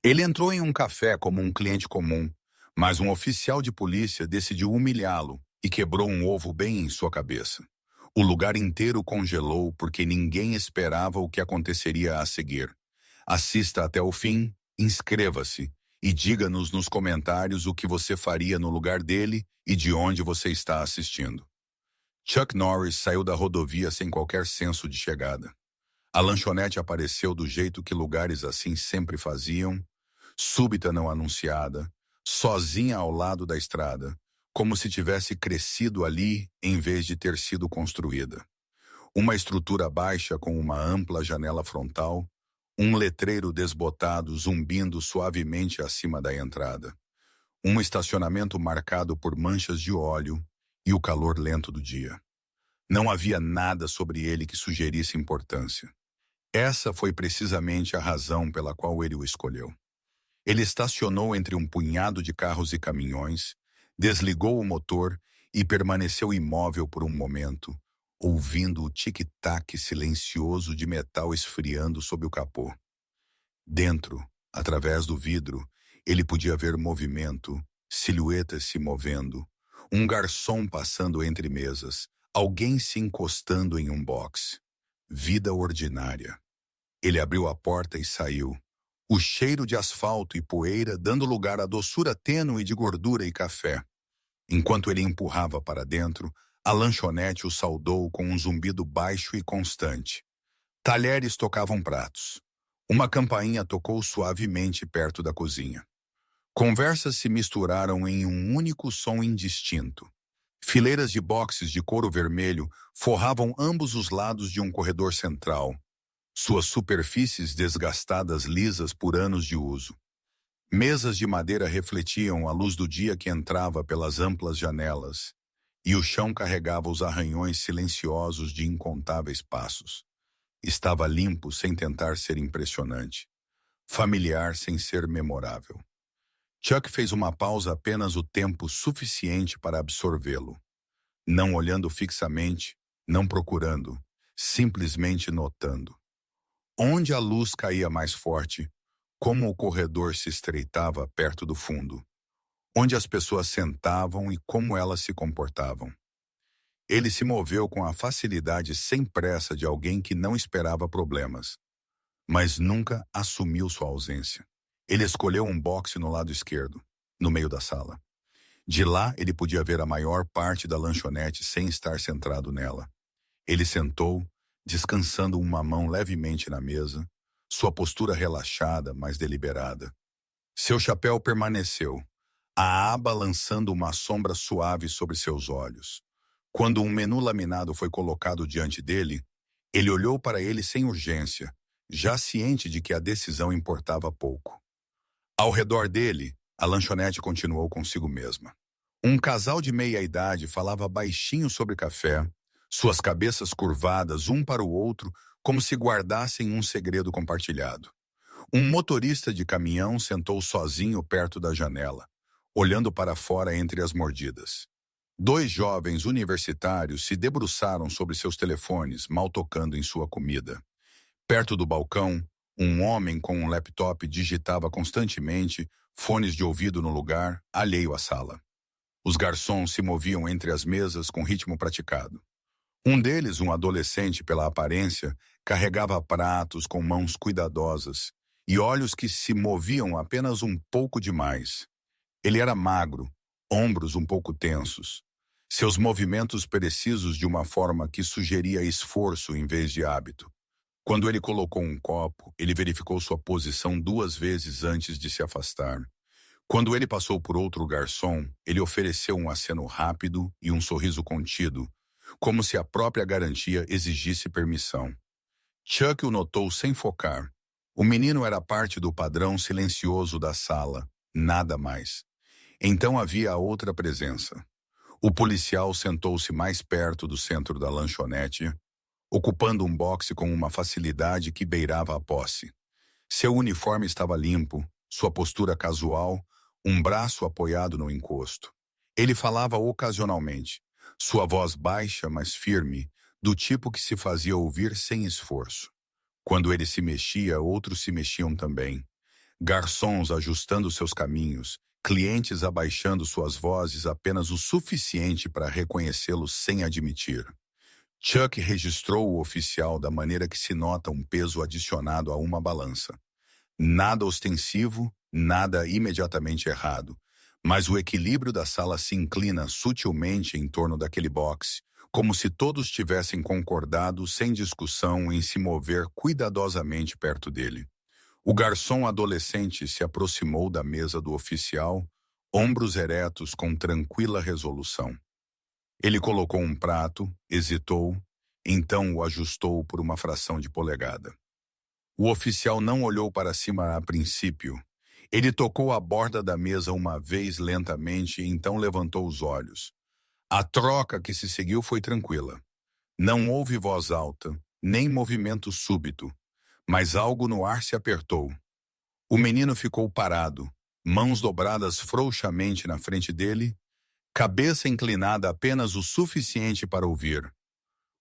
Ele entrou em um café como um cliente comum, mas um oficial de polícia decidiu humilhá-lo e quebrou um ovo bem em sua cabeça. O lugar inteiro congelou porque ninguém esperava o que aconteceria a seguir. Assista até o fim, inscreva-se e diga-nos nos comentários o que você faria no lugar dele e de onde você está assistindo. Chuck Norris saiu da rodovia sem qualquer senso de chegada. A lanchonete apareceu do jeito que lugares assim sempre faziam, súbita não anunciada, sozinha ao lado da estrada, como se tivesse crescido ali em vez de ter sido construída. Uma estrutura baixa com uma ampla janela frontal, um letreiro desbotado zumbindo suavemente acima da entrada. Um estacionamento marcado por manchas de óleo e o calor lento do dia. Não havia nada sobre ele que sugerisse importância. Essa foi precisamente a razão pela qual ele o escolheu. Ele estacionou entre um punhado de carros e caminhões, desligou o motor e permaneceu imóvel por um momento, ouvindo o tic-tac silencioso de metal esfriando sob o capô. Dentro, através do vidro, ele podia ver movimento, silhuetas se movendo, um garçom passando entre mesas, alguém se encostando em um box. Vida ordinária. Ele abriu a porta e saiu. O cheiro de asfalto e poeira dando lugar à doçura tênue de gordura e café. Enquanto ele empurrava para dentro, a lanchonete o saudou com um zumbido baixo e constante. Talheres tocavam pratos. Uma campainha tocou suavemente perto da cozinha. Conversas se misturaram em um único som indistinto. Fileiras de boxes de couro vermelho forravam ambos os lados de um corredor central, suas superfícies desgastadas lisas por anos de uso. Mesas de madeira refletiam a luz do dia que entrava pelas amplas janelas, e o chão carregava os arranhões silenciosos de incontáveis passos. Estava limpo sem tentar ser impressionante, familiar sem ser memorável. Chuck fez uma pausa apenas o tempo suficiente para absorvê-lo, não olhando fixamente, não procurando, simplesmente notando. Onde a luz caía mais forte, como o corredor se estreitava perto do fundo, onde as pessoas sentavam e como elas se comportavam. Ele se moveu com a facilidade sem pressa de alguém que não esperava problemas, mas nunca assumiu sua ausência. Ele escolheu um boxe no lado esquerdo, no meio da sala. De lá, ele podia ver a maior parte da lanchonete sem estar centrado nela. Ele sentou, descansando uma mão levemente na mesa, sua postura relaxada, mas deliberada. Seu chapéu permaneceu, a aba lançando uma sombra suave sobre seus olhos. Quando um menu laminado foi colocado diante dele, ele olhou para ele sem urgência, já ciente de que a decisão importava pouco. Ao redor dele, a lanchonete continuou consigo mesma. Um casal de meia-idade falava baixinho sobre café, suas cabeças curvadas um para o outro como se guardassem um segredo compartilhado. Um motorista de caminhão sentou sozinho perto da janela, olhando para fora entre as mordidas. Dois jovens universitários se debruçaram sobre seus telefones, mal tocando em sua comida. Perto do balcão, um homem com um laptop digitava constantemente, fones de ouvido no lugar, alheio à sala. Os garçons se moviam entre as mesas com ritmo praticado. Um deles, um adolescente pela aparência, carregava pratos com mãos cuidadosas e olhos que se moviam apenas um pouco demais. Ele era magro, ombros um pouco tensos, seus movimentos precisos de uma forma que sugeria esforço em vez de hábito. Quando ele colocou um copo, ele verificou sua posição 2 vezes antes de se afastar. Quando ele passou por outro garçom, ele ofereceu um aceno rápido e um sorriso contido, como se a própria garantia exigisse permissão. Chuck o notou sem focar. O menino era parte do padrão silencioso da sala, nada mais. Então havia outra presença. O policial sentou-se mais perto do centro da lanchonete, ocupando um boxe com uma facilidade que beirava a posse. Seu uniforme estava limpo, sua postura casual, um braço apoiado no encosto. Ele falava ocasionalmente, sua voz baixa, mas firme, do tipo que se fazia ouvir sem esforço. Quando ele se mexia, outros se mexiam também. Garçons ajustando seus caminhos, clientes abaixando suas vozes apenas o suficiente para reconhecê-los sem admitir. Chuck registrou o oficial da maneira que se nota um peso adicionado a uma balança. Nada ostensivo, nada imediatamente errado, mas o equilíbrio da sala se inclina sutilmente em torno daquele boxe, como se todos tivessem concordado sem discussão em se mover cuidadosamente perto dele. O garçom adolescente se aproximou da mesa do oficial, ombros eretos com tranquila resolução. Ele colocou um prato, hesitou, então o ajustou por uma fração de polegada. O oficial não olhou para cima a princípio. Ele tocou a borda da mesa uma vez lentamente e então levantou os olhos. A troca que se seguiu foi tranquila. Não houve voz alta, nem movimento súbito, mas algo no ar se apertou. O menino ficou parado, mãos dobradas frouxamente na frente dele, cabeça inclinada apenas o suficiente para ouvir.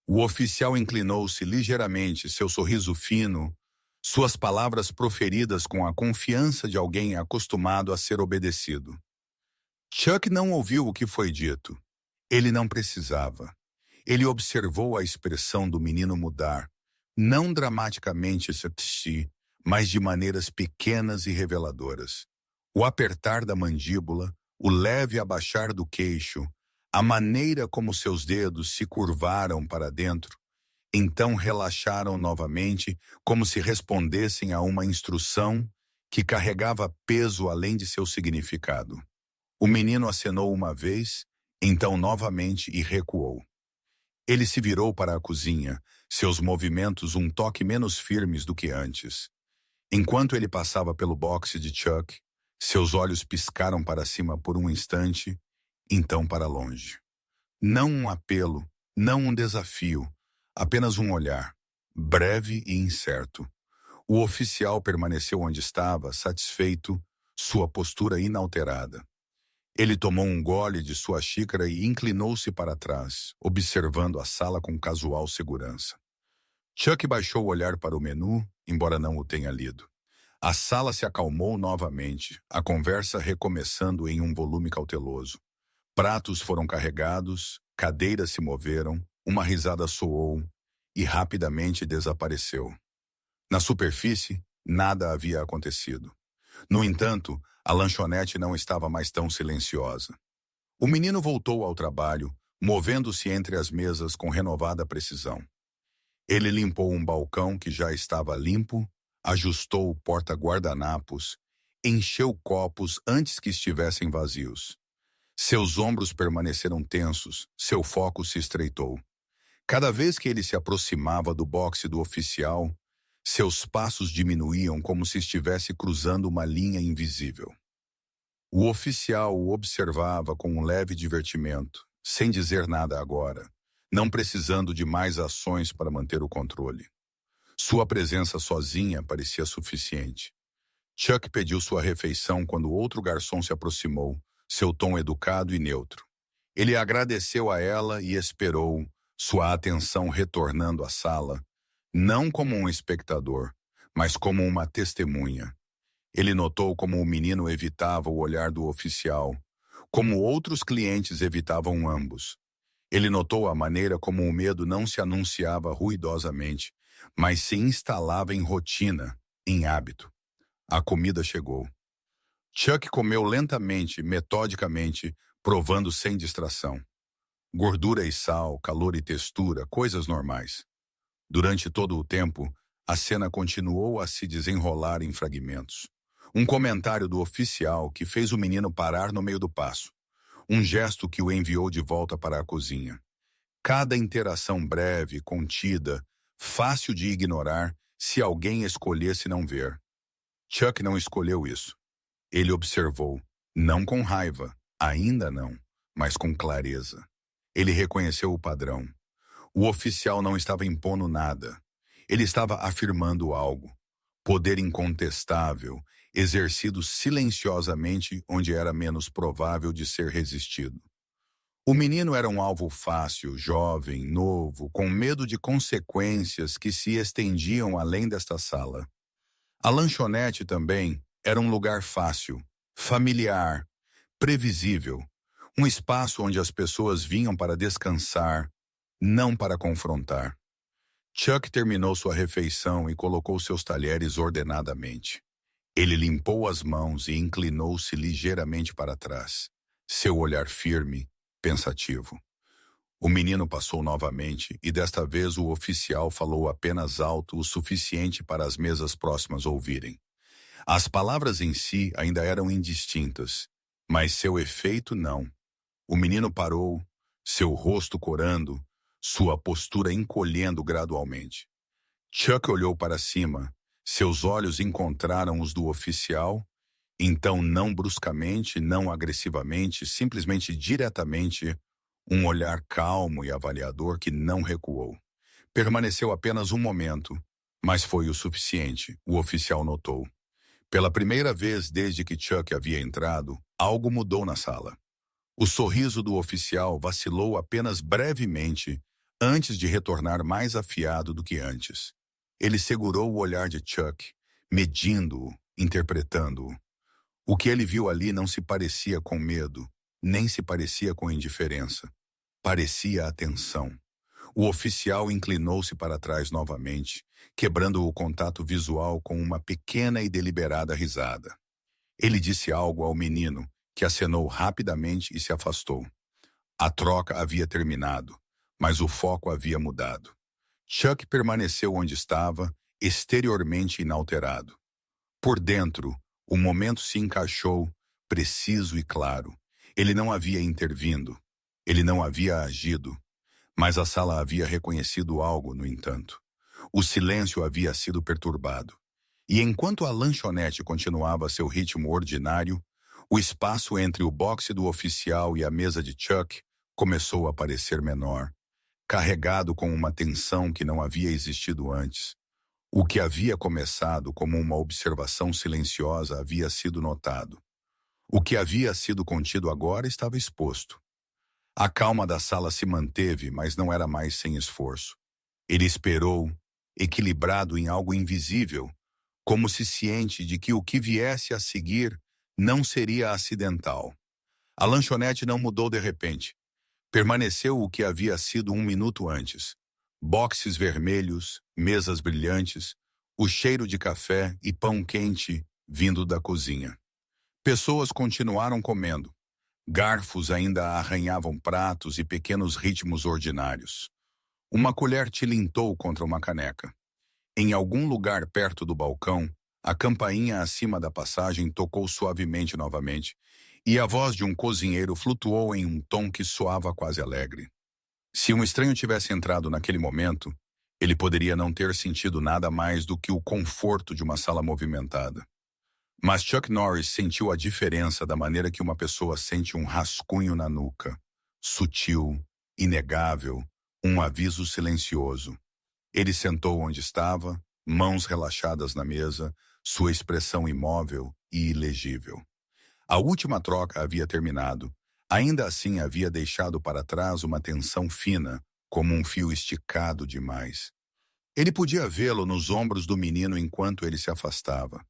O oficial inclinou-se ligeiramente, seu sorriso fino, suas palavras proferidas com a confiança de alguém acostumado a ser obedecido. Chuck não ouviu o que foi dito. Ele não precisava. Ele observou a expressão do menino mudar, não dramaticamente, mas de maneiras pequenas e reveladoras. O apertar da mandíbula, o leve abaixar do queixo, a maneira como seus dedos se curvaram para dentro, então relaxaram novamente, como se respondessem a uma instrução que carregava peso além de seu significado. O menino acenou uma vez, então novamente e recuou. Ele se virou para a cozinha, seus movimentos um toque menos firmes do que antes. Enquanto ele passava pelo boxe de Chuck, seus olhos piscaram para cima por um instante, então para longe. Não um apelo, não um desafio, apenas um olhar, breve e incerto. O oficial permaneceu onde estava, satisfeito, sua postura inalterada. Ele tomou um gole de sua xícara e inclinou-se para trás, observando a sala com casual segurança. Chuck baixou o olhar para o menu, embora não o tenha lido. A sala se acalmou novamente, a conversa recomeçando em um volume cauteloso. Pratos foram carregados, cadeiras se moveram, uma risada soou e rapidamente desapareceu. Na superfície, nada havia acontecido. No entanto, a lanchonete não estava mais tão silenciosa. O menino voltou ao trabalho, movendo-se entre as mesas com renovada precisão. Ele limpou um balcão que já estava limpo, ajustou o porta-guardanapos, encheu copos antes que estivessem vazios. Seus ombros permaneceram tensos, seu foco se estreitou. Cada vez que ele se aproximava do boxe do oficial, seus passos diminuíam como se estivesse cruzando uma linha invisível. O oficial o observava com um leve divertimento, sem dizer nada agora, não precisando de mais ações para manter o controle. Sua presença sozinha parecia suficiente. Chuck pediu sua refeição quando outro garçom se aproximou, seu tom educado e neutro. Ele agradeceu a ela e esperou, sua atenção retornando à sala, não como um espectador, mas como uma testemunha. Ele notou como o menino evitava o olhar do oficial, como outros clientes evitavam ambos. Ele notou a maneira como o medo não se anunciava ruidosamente, mas se instalava em rotina, em hábito. A comida chegou. Chuck comeu lentamente, metodicamente, provando sem distração. Gordura e sal, calor e textura, coisas normais. Durante todo o tempo, a cena continuou a se desenrolar em fragmentos. Um comentário do oficial que fez o menino parar no meio do passo. Um gesto que o enviou de volta para a cozinha. Cada interação breve, contida, fácil de ignorar se alguém escolhesse não ver. Chuck não escolheu isso. Ele observou, não com raiva, ainda não, mas com clareza. Ele reconheceu o padrão. O oficial não estava impondo nada. Ele estava afirmando algo. Poder incontestável, exercido silenciosamente onde era menos provável de ser resistido. O menino era um alvo fácil, jovem, novo, com medo de consequências que se estendiam além desta sala. A lanchonete também, Era um lugar fácil, familiar, previsível. Um espaço onde as pessoas vinham para descansar, não para confrontar. Chuck terminou sua refeição e colocou seus talheres ordenadamente. Ele limpou as mãos e inclinou-se ligeiramente para trás, seu olhar firme, pensativo. O menino passou novamente e desta vez o oficial falou apenas alto o suficiente para as mesas próximas ouvirem. As palavras em si ainda eram indistintas, mas seu efeito não. O menino parou, seu rosto corando, sua postura encolhendo gradualmente. Chuck olhou para cima, seus olhos encontraram os do oficial, então não bruscamente, não agressivamente, simplesmente diretamente, um olhar calmo e avaliador que não recuou. Permaneceu apenas um momento, mas foi o suficiente, o oficial notou. Pela primeira vez desde que Chuck havia entrado, algo mudou na sala. O sorriso do oficial vacilou apenas brevemente antes de retornar mais afiado do que antes. Ele segurou o olhar de Chuck, medindo-o, interpretando-o. O que ele viu ali não se parecia com medo, nem se parecia com indiferença. Parecia atenção. O oficial inclinou-se para trás novamente, quebrando o contato visual com uma pequena e deliberada risada. Ele disse algo ao menino, que acenou rapidamente e se afastou. A troca havia terminado, mas o foco havia mudado. Chuck permaneceu onde estava, exteriormente inalterado. Por dentro, o momento se encaixou, preciso e claro. Ele não havia intervindo. Ele não havia agido. Mas a sala havia reconhecido algo, no entanto. O silêncio havia sido perturbado. E enquanto a lanchonete continuava seu ritmo ordinário, o espaço entre o boxe do oficial e a mesa de Chuck começou a parecer menor, carregado com uma tensão que não havia existido antes. O que havia começado como uma observação silenciosa havia sido notado. O que havia sido contido agora estava exposto. A calma da sala se manteve, mas não era mais sem esforço. Ele esperou, equilibrado em algo invisível, como se ciente de que o que viesse a seguir não seria acidental. A lanchonete não mudou de repente. Permaneceu o que havia sido um minuto antes. Boxes vermelhos, mesas brilhantes, o cheiro de café e pão quente vindo da cozinha. Pessoas continuaram comendo. Garfos ainda arranhavam pratos e pequenos ritmos ordinários. Uma colher tilintou contra uma caneca. Em algum lugar perto do balcão, a campainha acima da passagem tocou suavemente novamente, e a voz de um cozinheiro flutuou em um tom que soava quase alegre. Se um estranho tivesse entrado naquele momento, ele poderia não ter sentido nada mais do que o conforto de uma sala movimentada. Mas Chuck Norris sentiu a diferença da maneira que uma pessoa sente um rascunho na nuca. Sutil, inegável, um aviso silencioso. Ele sentou onde estava, mãos relaxadas na mesa, sua expressão imóvel e ilegível. A última troca havia terminado. Ainda assim havia deixado para trás uma tensão fina, como um fio esticado demais. Ele podia vê-lo nos ombros do menino enquanto ele se afastava.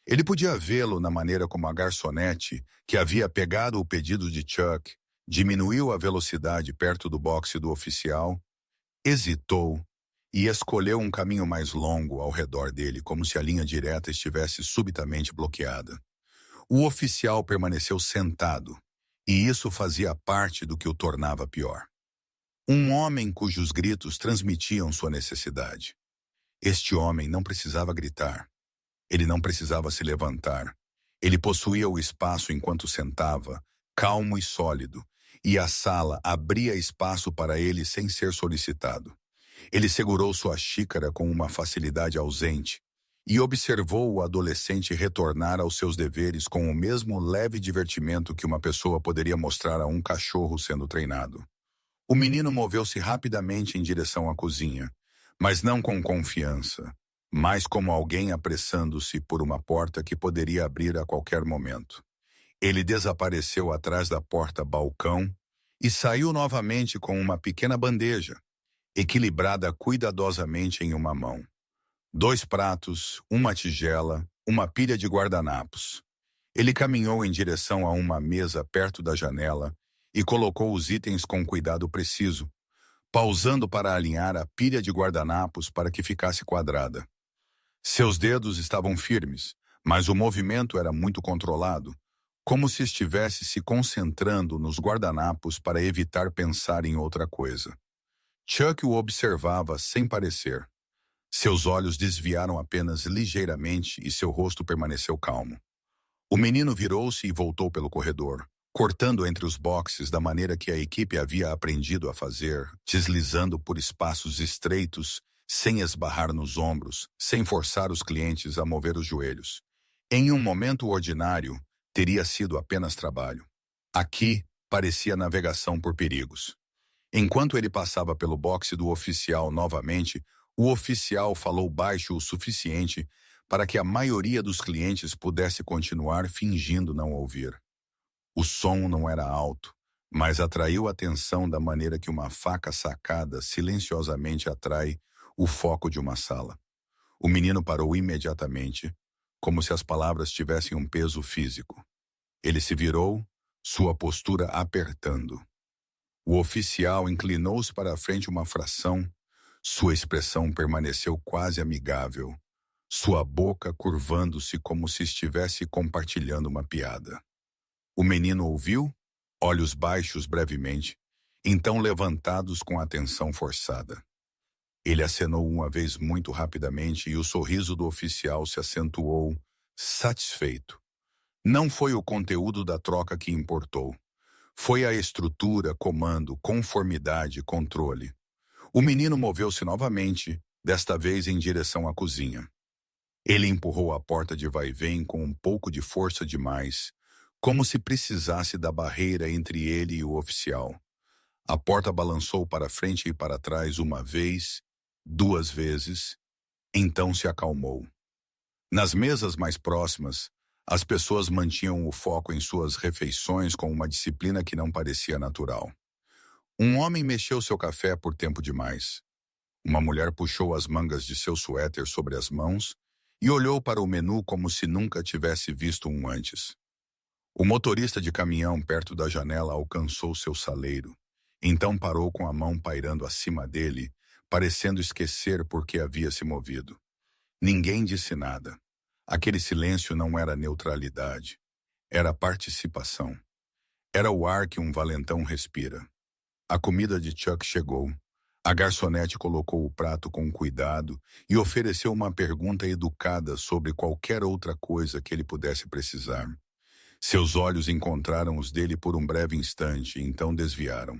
Ele podia vê-lo na maneira como a garçonete, que havia pegado o pedido de Chuck, diminuiu a velocidade perto do boxe do oficial, hesitou e escolheu um caminho mais longo ao redor dele, como se a linha direta estivesse subitamente bloqueada. O oficial permaneceu sentado, e isso fazia parte do que o tornava pior. Um homem cujos gritos transmitiam sua necessidade. Este homem não precisava gritar. Ele não precisava se levantar. Ele possuía o espaço enquanto sentava, calmo e sólido, e a sala abria espaço para ele sem ser solicitado. Ele segurou sua xícara com uma facilidade ausente e observou o adolescente retornar aos seus deveres com o mesmo leve divertimento que uma pessoa poderia mostrar a um cachorro sendo treinado. O menino moveu-se rapidamente em direção à cozinha, mas não com confiança, mas como alguém apressando-se por uma porta que poderia abrir a qualquer momento. Ele desapareceu atrás da porta-balcão e saiu novamente com uma pequena bandeja, equilibrada cuidadosamente em uma mão. 2 pratos, uma tigela, uma pilha de guardanapos. Ele caminhou em direção a uma mesa perto da janela e colocou os itens com cuidado preciso, pausando para alinhar a pilha de guardanapos para que ficasse quadrada. Seus dedos estavam firmes, mas o movimento era muito controlado, como se estivesse se concentrando nos guardanapos para evitar pensar em outra coisa. Chuck o observava sem parecer. Seus olhos desviaram apenas ligeiramente e seu rosto permaneceu calmo. O menino virou-se e voltou pelo corredor, cortando entre os boxes da maneira que a equipe havia aprendido a fazer, deslizando por espaços estreitos, sem esbarrar nos ombros, sem forçar os clientes a mover os joelhos. Em um momento ordinário, teria sido apenas trabalho. Aqui, parecia navegação por perigos. Enquanto ele passava pelo boxe do oficial novamente, o oficial falou baixo o suficiente para que a maioria dos clientes pudesse continuar fingindo não ouvir. O som não era alto, mas atraiu a atenção da maneira que uma faca sacada silenciosamente atrai o foco de uma sala. O menino parou imediatamente, como se as palavras tivessem um peso físico. Ele se virou, sua postura apertando. O oficial inclinou-se para a frente uma fração. Sua expressão permaneceu quase amigável, sua boca curvando-se como se estivesse compartilhando uma piada. O menino ouviu, olhos baixos brevemente, então levantados com atenção forçada. Ele acenou uma vez muito rapidamente e o sorriso do oficial se acentuou, satisfeito. Não foi o conteúdo da troca que importou. Foi a estrutura, comando, conformidade, controle. O menino moveu-se novamente, desta vez em direção à cozinha. Ele empurrou a porta de vai-vem com um pouco de força demais, como se precisasse da barreira entre ele e o oficial. A porta balançou para frente e para trás uma vez, duas vezes, então se acalmou. Nas mesas mais próximas, as pessoas mantinham o foco em suas refeições com uma disciplina que não parecia natural. Um homem mexeu seu café por tempo demais. Uma mulher puxou as mangas de seu suéter sobre as mãos e olhou para o menu como se nunca tivesse visto um antes. O motorista de caminhão perto da janela alcançou seu saleiro, então parou com a mão pairando acima dele, parecendo esquecer por que havia se movido. Ninguém disse nada. Aquele silêncio não era neutralidade, era participação. Era o ar que um valentão respira. A comida de Chuck chegou. A garçonete colocou o prato com cuidado e ofereceu uma pergunta educada sobre qualquer outra coisa que ele pudesse precisar. Seus olhos encontraram os dele por um breve instante e então desviaram.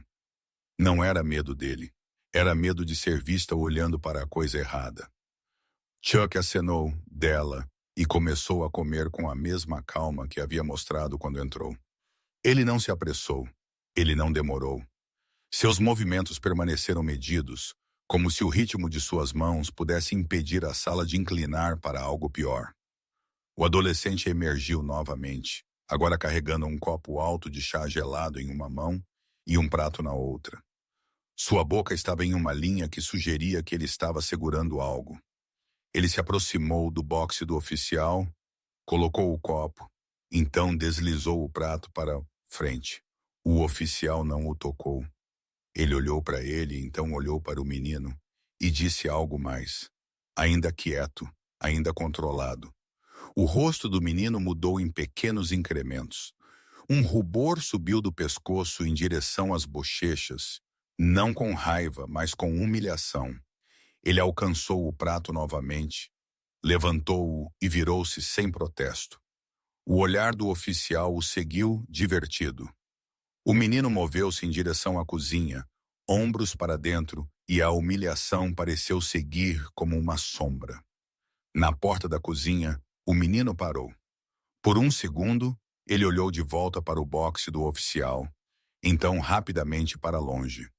Não era medo dele. Era medo de ser vista olhando para a coisa errada. Chuck acenou dela e começou a comer com a mesma calma que havia mostrado quando entrou. Ele não se apressou. Ele não demorou. Seus movimentos permaneceram medidos, como se o ritmo de suas mãos pudesse impedir a sala de inclinar para algo pior. O adolescente emergiu novamente, agora carregando um copo alto de chá gelado em uma mão e um prato na outra. Sua boca estava em uma linha que sugeria que ele estava segurando algo. Ele se aproximou do boxe do oficial, colocou o copo, então deslizou o prato para frente. O oficial não o tocou. Ele olhou para ele, então olhou para o menino e disse algo mais, ainda quieto, ainda controlado. O rosto do menino mudou em pequenos incrementos. Um rubor subiu do pescoço em direção às bochechas, não com raiva, mas com humilhação. Ele alcançou o prato novamente, levantou-o e virou-se sem protesto. O olhar do oficial o seguiu divertido. O menino moveu-se em direção à cozinha, ombros para dentro, e a humilhação pareceu seguir como uma sombra. Na porta da cozinha, o menino parou. Por um segundo, ele olhou de volta para o boxe do oficial, então rapidamente para longe.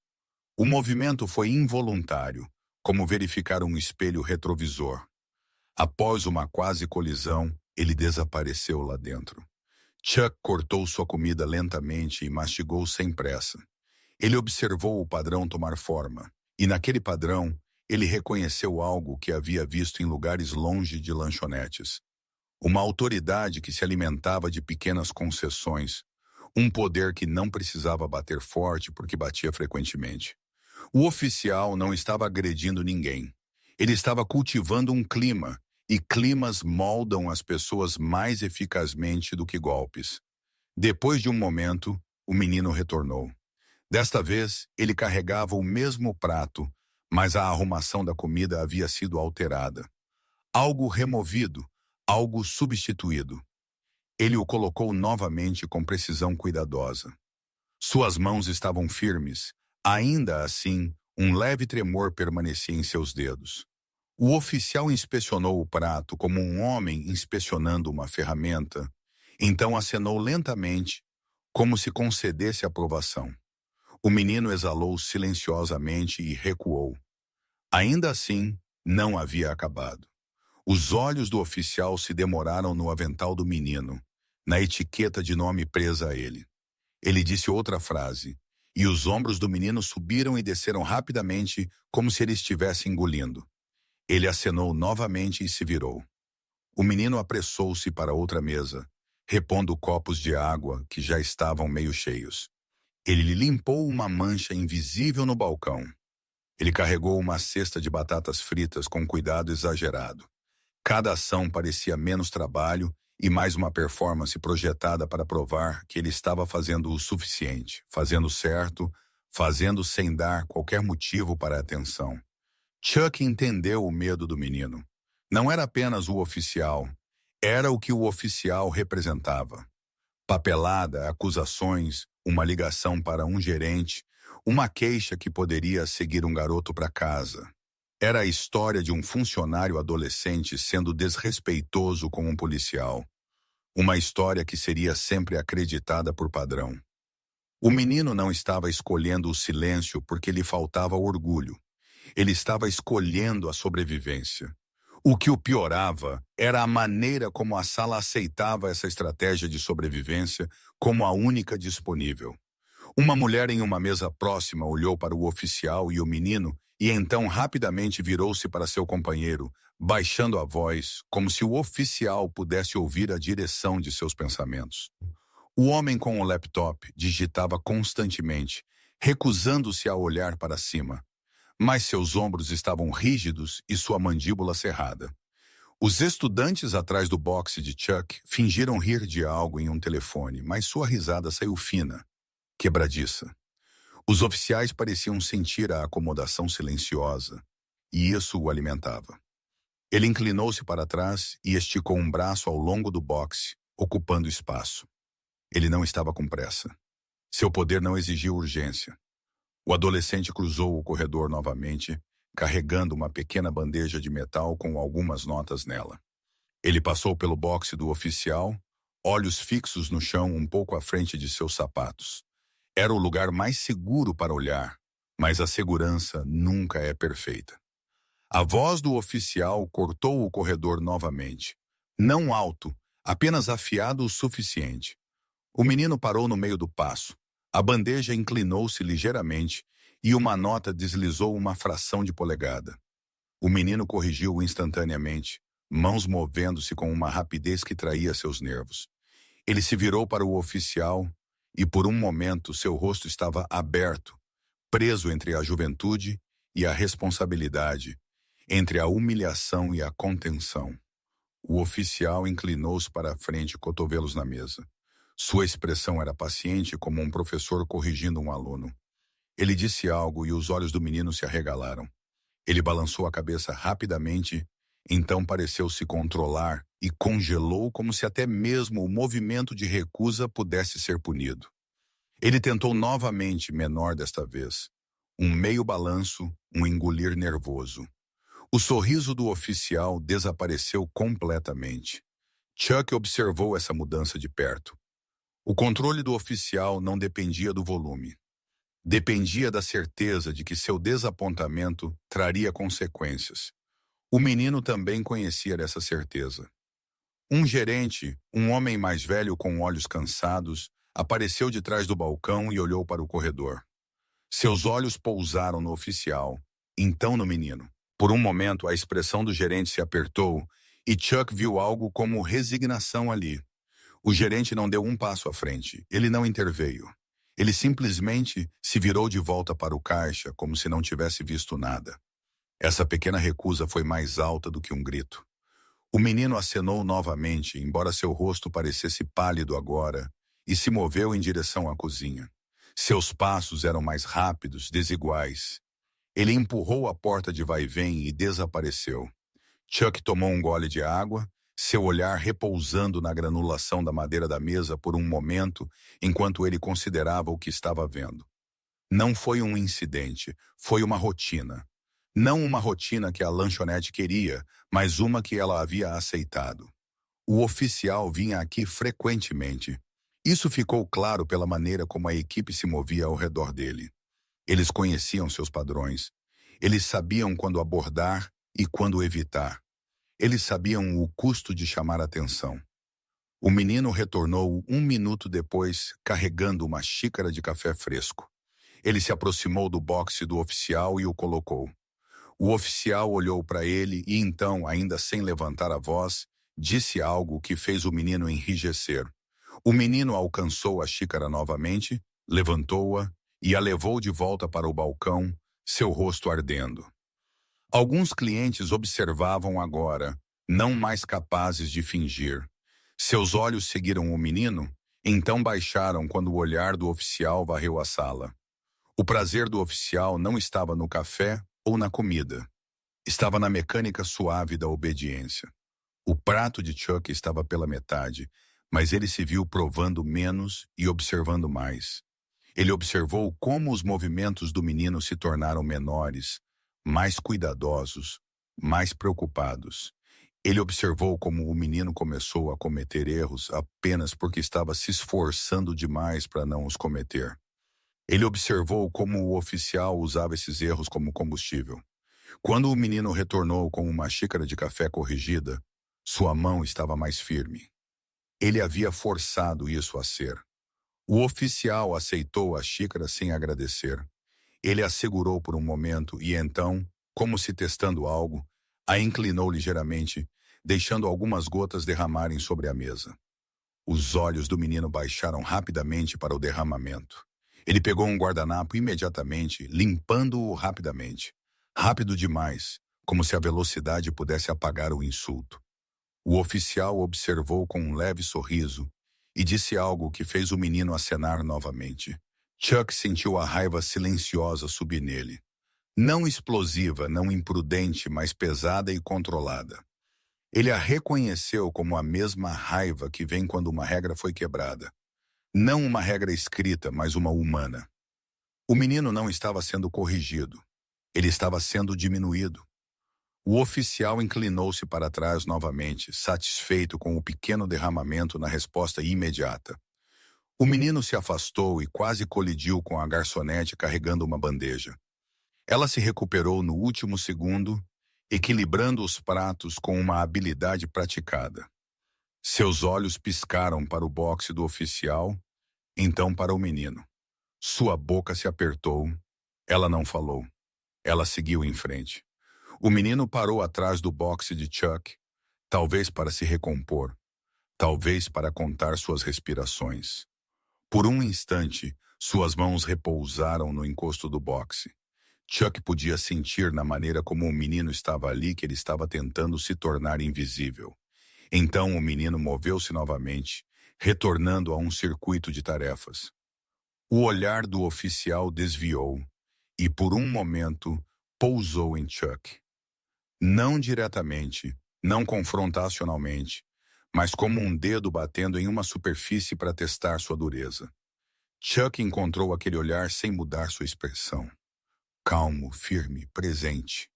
O movimento foi involuntário, como verificar um espelho retrovisor. Após uma quase colisão, ele desapareceu lá dentro. Chuck cortou sua comida lentamente e mastigou sem pressa. Ele observou o padrão tomar forma, e naquele padrão, ele reconheceu algo que havia visto em lugares longe de lanchonetes. Uma autoridade que se alimentava de pequenas concessões, um poder que não precisava bater forte porque batia frequentemente. O oficial não estava agredindo ninguém. Ele estava cultivando um clima, e climas moldam as pessoas mais eficazmente do que golpes. Depois de um momento, o menino retornou. Desta vez, ele carregava o mesmo prato, mas a arrumação da comida havia sido alterada. Algo removido, algo substituído. Ele o colocou novamente com precisão cuidadosa. Suas mãos estavam firmes. Ainda assim, um leve tremor permanecia em seus dedos. O oficial inspecionou o prato como um homem inspecionando uma ferramenta, então acenou lentamente, como se concedesse aprovação. O menino exalou silenciosamente e recuou. Ainda assim, não havia acabado. Os olhos do oficial se demoraram no avental do menino, na etiqueta de nome presa a ele. Ele disse outra frase, e os ombros do menino subiram e desceram rapidamente, como se ele estivesse engolindo. Ele acenou novamente e se virou. O menino apressou-se para outra mesa, repondo copos de água que já estavam meio cheios. Ele lhe limpou uma mancha invisível no balcão. Ele carregou uma cesta de batatas fritas com cuidado exagerado. Cada ação parecia menos trabalho e mais uma performance projetada para provar que ele estava fazendo o suficiente, fazendo certo, fazendo sem dar qualquer motivo para a atenção. Chuck entendeu o medo do menino. Não era apenas o oficial, era o que o oficial representava. Papelada, acusações, uma ligação para um gerente, uma queixa que poderia seguir um garoto para casa. Era a história de um funcionário adolescente sendo desrespeitoso com um policial. Uma história que seria sempre acreditada por padrão. O menino não estava escolhendo o silêncio porque lhe faltava orgulho. Ele estava escolhendo a sobrevivência. O que o piorava era a maneira como a sala aceitava essa estratégia de sobrevivência como a única disponível. Uma mulher em uma mesa próxima olhou para o oficial e o menino e então rapidamente virou-se para seu companheiro, baixando a voz, como se o oficial pudesse ouvir a direção de seus pensamentos. O homem com o laptop digitava constantemente, recusando-se a olhar para cima. Mas seus ombros estavam rígidos e sua mandíbula cerrada. Os estudantes atrás do boxe de Chuck fingiram rir de algo em um telefone, mas sua risada saiu fina, quebradiça. Os oficiais pareciam sentir a acomodação silenciosa, e isso o alimentava. Ele inclinou-se para trás e esticou um braço ao longo do boxe, ocupando espaço. Ele não estava com pressa. Seu poder não exigia urgência. O adolescente cruzou o corredor novamente, carregando uma pequena bandeja de metal com algumas notas nela. Ele passou pelo boxe do oficial, olhos fixos no chão um pouco à frente de seus sapatos. Era o lugar mais seguro para olhar, mas a segurança nunca é perfeita. A voz do oficial cortou o corredor novamente. Não alto, apenas afiado o suficiente. O menino parou no meio do passo. A bandeja inclinou-se ligeiramente e uma nota deslizou uma fração de polegada. O menino corrigiu instantaneamente, mãos movendo-se com uma rapidez que traía seus nervos. Ele se virou para o oficial e por um momento seu rosto estava aberto, preso entre a juventude e a responsabilidade, entre a humilhação e a contenção. O oficial inclinou-se para a frente, cotovelos na mesa. Sua expressão era paciente como um professor corrigindo um aluno. Ele disse algo e os olhos do menino se arregalaram. Ele balançou a cabeça rapidamente, então pareceu se controlar e congelou como se até mesmo o movimento de recusa pudesse ser punido. Ele tentou novamente, menor desta vez. Um meio balanço, um engolir nervoso. O sorriso do oficial desapareceu completamente. Chuck observou essa mudança de perto. O controle do oficial não dependia do volume. Dependia da certeza de que seu desapontamento traria consequências. O menino também conhecia essa certeza. Um gerente, um homem mais velho com olhos cansados, apareceu de trás do balcão e olhou para o corredor. Seus olhos pousaram no oficial, então no menino. Por um momento, a expressão do gerente se apertou E Chuck viu algo como resignação ali. O gerente não deu um passo à frente. Ele não interveio. Ele simplesmente se virou de volta para o caixa, como se não tivesse visto nada. Essa pequena recusa foi mais alta do que um grito. O menino acenou novamente, embora seu rosto parecesse pálido agora, e se moveu em direção à cozinha. Seus passos eram mais rápidos, desiguais. Ele empurrou a porta de vai-vem e desapareceu. Chuck tomou um gole de água, seu olhar repousando na granulação da madeira da mesa por um momento, enquanto ele considerava o que estava vendo. Não foi um incidente, foi uma rotina. Não uma rotina que a lanchonete queria, mas uma que ela havia aceitado. O oficial vinha aqui frequentemente. Isso ficou claro pela maneira como a equipe se movia ao redor dele. Eles conheciam seus padrões. Eles sabiam quando abordar e quando evitar. Eles sabiam o custo de chamar atenção. O menino retornou 1 minuto depois, carregando uma xícara de café fresco. Ele se aproximou do boxe do oficial e o colocou. O oficial olhou para ele e então, ainda sem levantar a voz, disse algo que fez o menino enrijecer. O menino alcançou a xícara novamente, levantou-a e a levou de volta para o balcão, seu rosto ardendo. Alguns clientes observavam agora, não mais capazes de fingir. Seus olhos seguiram o menino, então baixaram quando o olhar do oficial varreu a sala. O prazer do oficial não estava no café ou na comida. Estava na mecânica suave da obediência. O prato de Chuck estava pela metade, mas ele se viu provando menos e observando mais. Ele observou como os movimentos do menino se tornaram menores, mais cuidadosos, mais preocupados. Ele observou como o menino começou a cometer erros apenas porque estava se esforçando demais para não os cometer. Ele observou como o oficial usava esses erros como combustível. Quando o menino retornou com uma xícara de café corrigida, sua mão estava mais firme. Ele havia forçado isso a ser. O oficial aceitou a xícara sem agradecer. Ele a segurou por um momento e então, como se testando algo, a inclinou ligeiramente, deixando algumas gotas derramarem sobre a mesa. Os olhos do menino baixaram rapidamente para o derramamento. Ele pegou um guardanapo imediatamente, limpando-o rapidamente. Rápido demais, como se a velocidade pudesse apagar o insulto. O oficial observou com um leve sorriso e disse algo que fez o menino acenar novamente. Chuck sentiu a raiva silenciosa subir nele. Não explosiva, não imprudente, mas pesada e controlada. Ele a reconheceu como a mesma raiva que vem quando uma regra foi quebrada. Não uma regra escrita, mas uma humana. O menino não estava sendo corrigido. Ele estava sendo diminuído. O oficial inclinou-se para trás novamente, satisfeito com o pequeno derramamento na resposta imediata. O menino se afastou e quase colidiu com a garçonete carregando uma bandeja. Ela se recuperou no último segundo, equilibrando os pratos com uma habilidade praticada. Seus olhos piscaram para o boxe do oficial, então para o menino. Sua boca se apertou. Ela não falou. Ela seguiu em frente. O menino parou atrás do boxe de Chuck, talvez para se recompor, talvez para contar suas respirações. Por um instante, suas mãos repousaram no encosto do boxe. Chuck podia sentir na maneira como o menino estava ali que ele estava tentando se tornar invisível. Então o menino moveu-se novamente, retornando a um circuito de tarefas. O olhar do oficial desviou e, por um momento, pousou em Chuck. Não diretamente, não confrontacionalmente, mas como um dedo batendo em uma superfície para testar sua dureza. Chuck encontrou aquele olhar sem mudar sua expressão. Calmo, firme, presente.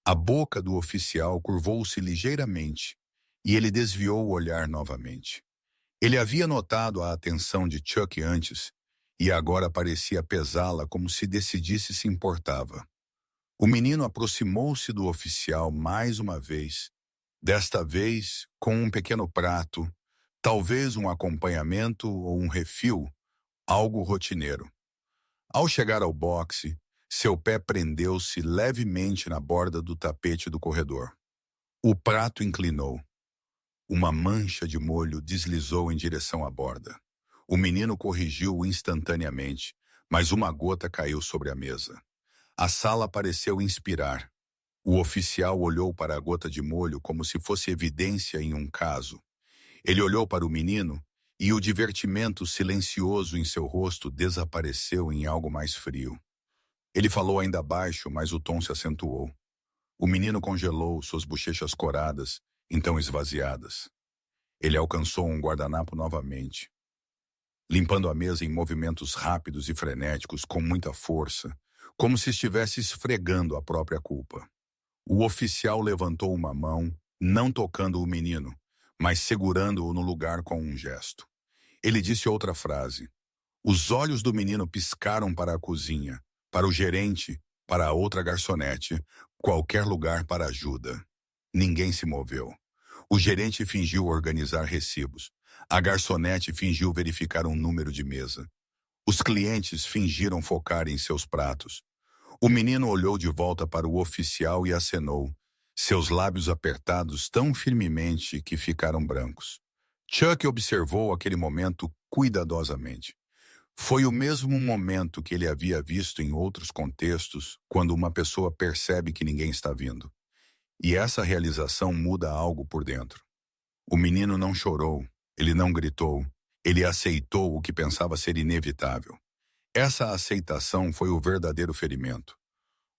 A boca do oficial curvou-se ligeiramente e ele desviou o olhar novamente. Ele havia notado a atenção de Chuck antes e agora parecia pesá-la como se decidisse se importava. O menino aproximou-se do oficial mais uma vez, desta vez com um pequeno prato, talvez um acompanhamento ou um refil, algo rotineiro. Ao chegar ao boxe, seu pé prendeu-se levemente na borda do tapete do corredor. O prato inclinou. Uma mancha de molho deslizou em direção à borda. O menino corrigiu instantaneamente, mas uma gota caiu sobre a mesa. A sala pareceu inspirar. O oficial olhou para a gota de molho como se fosse evidência em um caso. Ele olhou para o menino e o divertimento silencioso em seu rosto desapareceu em algo mais frio. Ele falou ainda baixo, mas o tom se acentuou. O menino congelou, suas bochechas coradas, então esvaziadas. Ele alcançou um guardanapo novamente, limpando a mesa em movimentos rápidos e frenéticos com muita força, como se estivesse esfregando a própria culpa. O oficial levantou uma mão, não tocando o menino, mas segurando-o no lugar com um gesto. Ele disse outra frase. Os olhos do menino piscaram para a cozinha, para o gerente, para a outra garçonete, qualquer lugar para ajuda. Ninguém se moveu. O gerente fingiu organizar recibos. A garçonete fingiu verificar um número de mesa. Os clientes fingiram focar em seus pratos. O menino olhou de volta para o oficial e acenou, seus lábios apertados tão firmemente que ficaram brancos. Chuck observou aquele momento cuidadosamente. Foi o mesmo momento que ele havia visto em outros contextos, quando uma pessoa percebe que ninguém está vindo. E essa realização muda algo por dentro. O menino não chorou, ele não gritou, ele aceitou o que pensava ser inevitável. Essa aceitação foi o verdadeiro ferimento.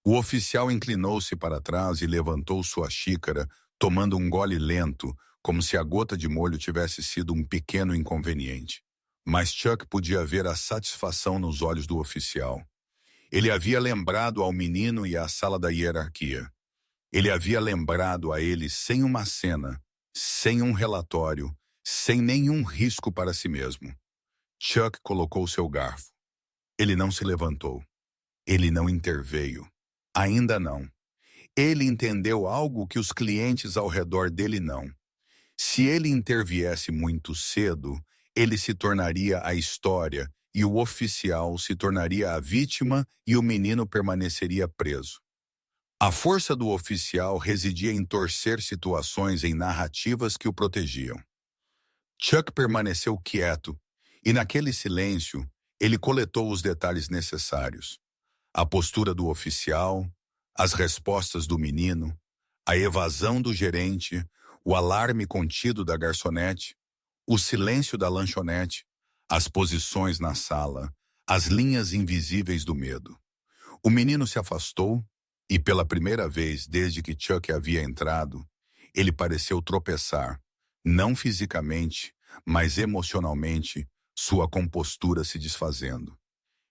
O oficial inclinou-se para trás e levantou sua xícara, tomando um gole lento, como se a gota de molho tivesse sido um pequeno inconveniente. Mas Chuck podia ver a satisfação nos olhos do oficial. Ele havia lembrado ao menino e à sala da hierarquia. Ele havia lembrado a ele sem uma cena, sem um relatório, sem nenhum risco para si mesmo. Chuck colocou seu garfo. Ele não se levantou. Ele não interveio. Ainda não. Ele entendeu algo que os clientes ao redor dele não. Se ele interviesse muito cedo, ele se tornaria a história e o oficial se tornaria a vítima e o menino permaneceria preso. A força do oficial residia em torcer situações em narrativas que o protegiam. Chuck permaneceu quieto e, naquele silêncio, ele coletou os detalhes necessários. A postura do oficial, as respostas do menino, a evasão do gerente, o alarme contido da garçonete, o silêncio da lanchonete, as posições na sala, as linhas invisíveis do medo. O menino se afastou e, pela primeira vez desde que Chuck havia entrado, ele pareceu tropeçar, não fisicamente, mas emocionalmente, sua compostura se desfazendo.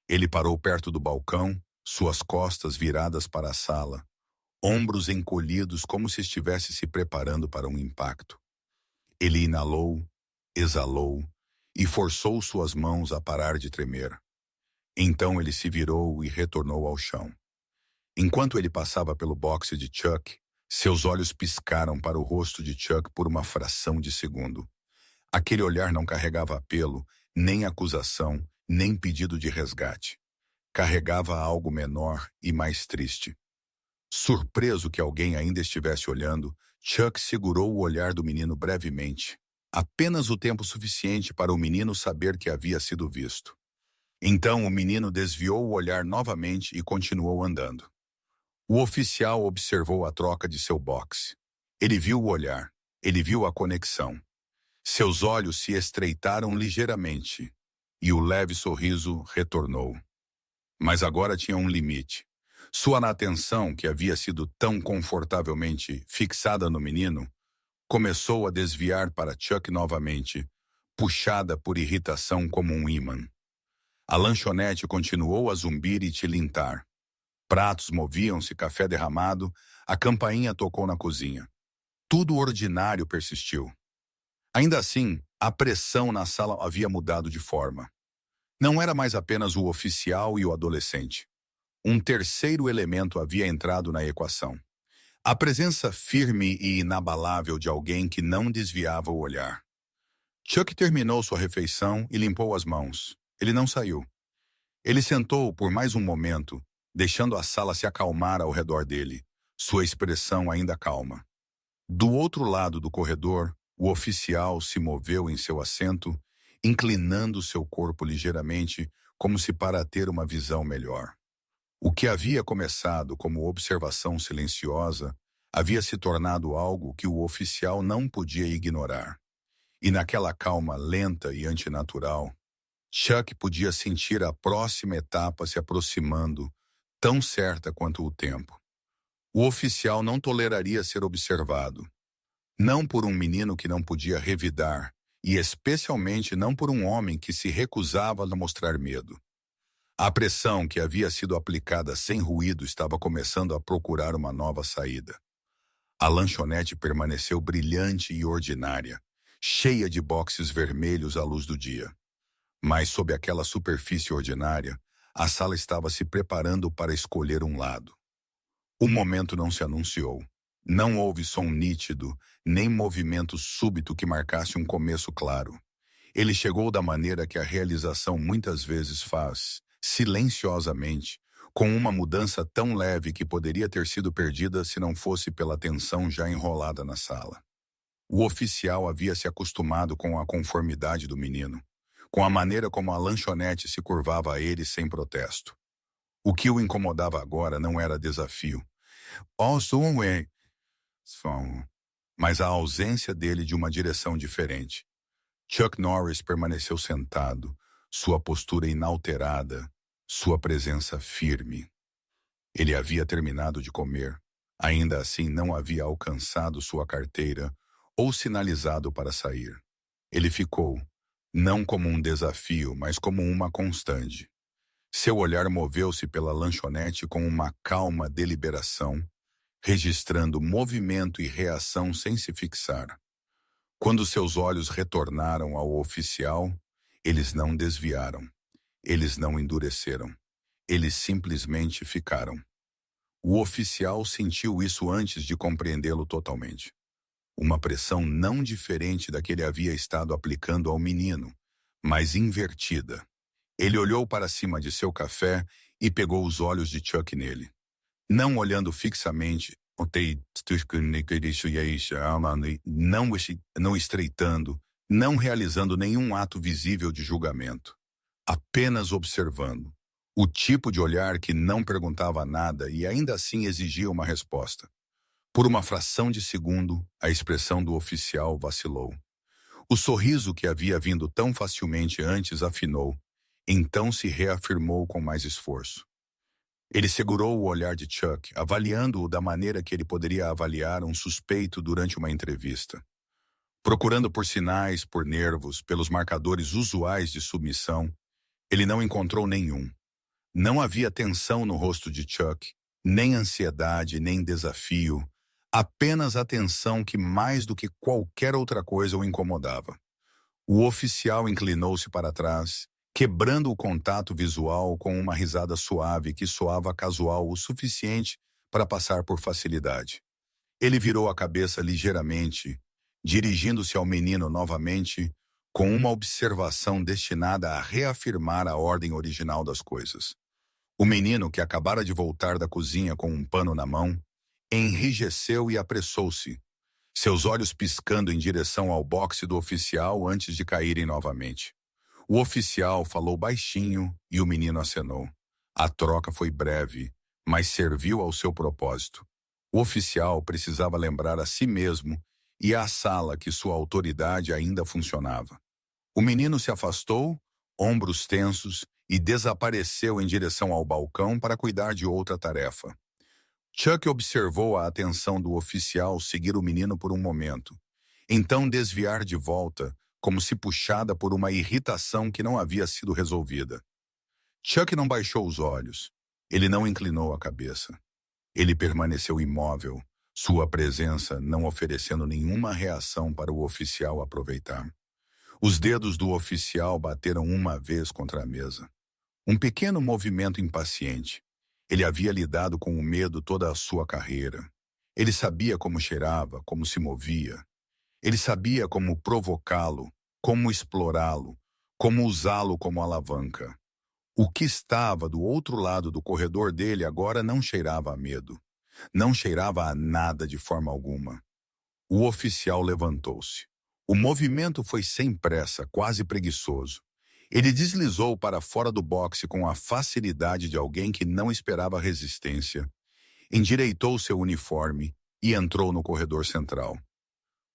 Ele parou perto do balcão, suas costas viradas para a sala, ombros encolhidos como se estivesse se preparando para um impacto. Ele inalou, exalou e forçou suas mãos a parar de tremer. Então ele se virou e retornou ao chão. Enquanto ele passava pelo boxe de Chuck, seus olhos piscaram para o rosto de Chuck por uma fração de segundo. Aquele olhar não carregava apelo, nem acusação, nem pedido de resgate. Carregava algo menor e mais triste. Surpreso que alguém ainda estivesse olhando, Chuck segurou o olhar do menino brevemente, apenas o tempo suficiente para o menino saber que havia sido visto. Então o menino desviou o olhar novamente e continuou andando. O oficial observou a troca de seu boxe. Ele viu o olhar, ele viu a conexão. Seus olhos se estreitaram ligeiramente e o leve sorriso retornou. Mas agora tinha um limite. Sua atenção, que havia sido tão confortavelmente fixada no menino, começou a desviar para Chuck novamente, puxada por irritação como um ímã. A lanchonete continuou a zumbir e tilintar. Pratos moviam-se, café derramado, a campainha tocou na cozinha. Tudo ordinário persistiu. Ainda assim, a pressão na sala havia mudado de forma. Não era mais apenas o oficial e o adolescente. Um terceiro elemento havia entrado na equação. A presença firme e inabalável de alguém que não desviava o olhar. Chuck terminou sua refeição e limpou as mãos. Ele não saiu. Ele sentou por mais um momento, deixando a sala se acalmar ao redor dele, sua expressão ainda calma. Do outro lado do corredor, o oficial se moveu em seu assento, inclinando seu corpo ligeiramente, como se para ter uma visão melhor. O que havia começado como observação silenciosa havia se tornado algo que o oficial não podia ignorar. E naquela calma lenta e antinatural, Chuck podia sentir a próxima etapa se aproximando, tão certa quanto o tempo. O oficial não toleraria ser observado, não por um menino que não podia revidar, e especialmente não por um homem que se recusava a mostrar medo. A pressão que havia sido aplicada sem ruído estava começando a procurar uma nova saída. A lanchonete permaneceu brilhante e ordinária, cheia de boxes vermelhos à luz do dia. Mas sob aquela superfície ordinária, a sala estava se preparando para escolher um lado. O momento não se anunciou. Não houve som nítido, nem movimento súbito que marcasse um começo claro. Ele chegou da maneira que a realização muitas vezes faz, silenciosamente, com uma mudança tão leve que poderia ter sido perdida se não fosse pela tensão já enrolada na sala. O oficial havia se acostumado com a conformidade do menino, com a maneira como a lanchonete se curvava a ele sem protesto. O que o incomodava agora não era desafio, mas a ausência dele de uma direção diferente. Chuck Norris permaneceu sentado, sua postura inalterada, sua presença firme. Ele havia terminado de comer, ainda assim não havia alcançado sua carteira ou sinalizado para sair. Ele ficou, não como um desafio, mas como uma constante. Seu olhar moveu-se pela lanchonete com uma calma deliberação, registrando movimento e reação sem se fixar. Quando seus olhos retornaram ao oficial, eles não desviaram. Eles não endureceram. Eles simplesmente ficaram. O oficial sentiu isso antes de compreendê-lo totalmente. Uma pressão não diferente da que ele havia estado aplicando ao menino, mas invertida. Ele olhou para cima de seu café e pegou os olhos de Chuck nele. Não olhando fixamente, não estreitando, não realizando nenhum ato visível de julgamento. Apenas observando. O tipo de olhar que não perguntava nada e ainda assim exigia uma resposta. Por uma fração de segundo, a expressão do oficial vacilou. O sorriso que havia vindo tão facilmente antes afinou, então se reafirmou com mais esforço. Ele segurou o olhar de Chuck, avaliando-o da maneira que ele poderia avaliar um suspeito durante uma entrevista. Procurando por sinais, por nervos, pelos marcadores usuais de submissão, ele não encontrou nenhum. Não havia tensão no rosto de Chuck, nem ansiedade, nem desafio, apenas a tensão que mais do que qualquer outra coisa o incomodava. O oficial inclinou-se para trás, quebrando o contato visual com uma risada suave que soava casual o suficiente para passar por facilidade. Ele virou a cabeça ligeiramente, dirigindo-se ao menino novamente, com uma observação destinada a reafirmar a ordem original das coisas. O menino, que acabara de voltar da cozinha com um pano na mão, enrijeceu e apressou-se, seus olhos piscando em direção ao boxe do oficial antes de caírem novamente. O oficial falou baixinho e o menino acenou. A troca foi breve, mas serviu ao seu propósito. O oficial precisava lembrar a si mesmo e à sala que sua autoridade ainda funcionava. O menino se afastou, ombros tensos, e desapareceu em direção ao balcão para cuidar de outra tarefa. Chuck observou a atenção do oficial seguir o menino por um momento, então desviar de volta, como se puxada por uma irritação que não havia sido resolvida. Chuck não baixou os olhos. Ele não inclinou a cabeça. Ele permaneceu imóvel, sua presença não oferecendo nenhuma reação para o oficial aproveitar. Os dedos do oficial bateram uma vez contra a mesa. Um pequeno movimento impaciente. Ele havia lidado com o medo toda a sua carreira. Ele sabia como cheirava, como se movia. Ele sabia como provocá-lo, como explorá-lo, como usá-lo como alavanca. O que estava do outro lado do corredor dele agora não cheirava a medo. Não cheirava a nada de forma alguma. O oficial levantou-se. O movimento foi sem pressa, quase preguiçoso. Ele deslizou para fora do boxe com a facilidade de alguém que não esperava resistência, endireitou seu uniforme e entrou no corredor central.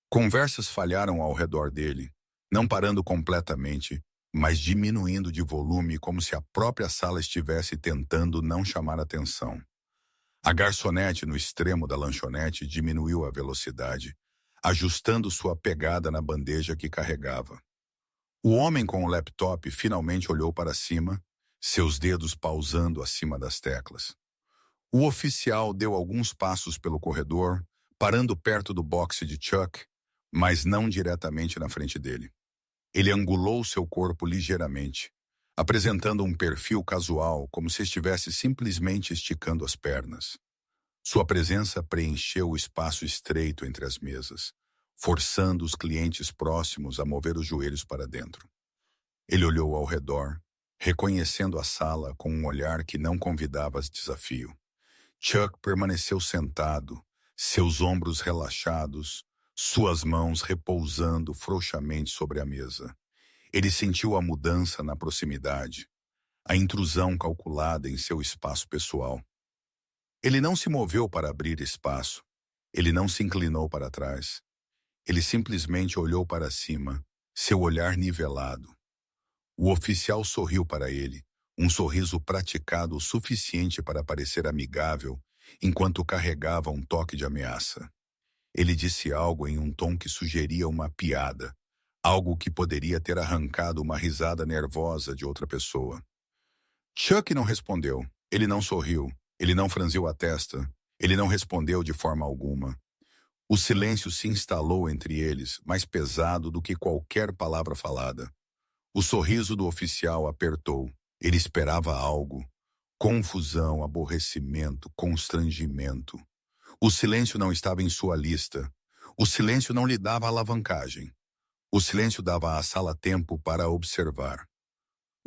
Conversas falharam ao redor dele, não parando completamente, mas diminuindo de volume como se a própria sala estivesse tentando não chamar atenção. A garçonete no extremo da lanchonete diminuiu a velocidade, ajustando sua pegada na bandeja que carregava. O homem com o laptop finalmente olhou para cima, seus dedos pausando acima das teclas. O oficial deu alguns passos pelo corredor, parando perto do boxe de Chuck, mas não diretamente na frente dele. Ele angulou seu corpo ligeiramente, apresentando um perfil casual, como se estivesse simplesmente esticando as pernas. Sua presença preencheu o espaço estreito entre as mesas, forçando os clientes próximos a mover os joelhos para dentro. Ele olhou ao redor, reconhecendo a sala com um olhar que não convidava a desafio. Chuck permaneceu sentado, seus ombros relaxados, suas mãos repousando frouxamente sobre a mesa. Ele sentiu a mudança na proximidade, a intrusão calculada em seu espaço pessoal. Ele não se moveu para abrir espaço, ele não se inclinou para trás. Ele simplesmente olhou para cima, seu olhar nivelado. O oficial sorriu para ele, um sorriso praticado o suficiente para parecer amigável, enquanto carregava um toque de ameaça. Ele disse algo em um tom que sugeria uma piada, algo que poderia ter arrancado uma risada nervosa de outra pessoa. Chuck não respondeu, ele não sorriu, ele não franziu a testa, ele não respondeu de forma alguma. O silêncio se instalou entre eles, mais pesado do que qualquer palavra falada. O sorriso do oficial apertou. Ele esperava algo. Confusão, aborrecimento, constrangimento. O silêncio não estava em sua lista. O silêncio não lhe dava alavancagem. O silêncio dava à sala tempo para observar.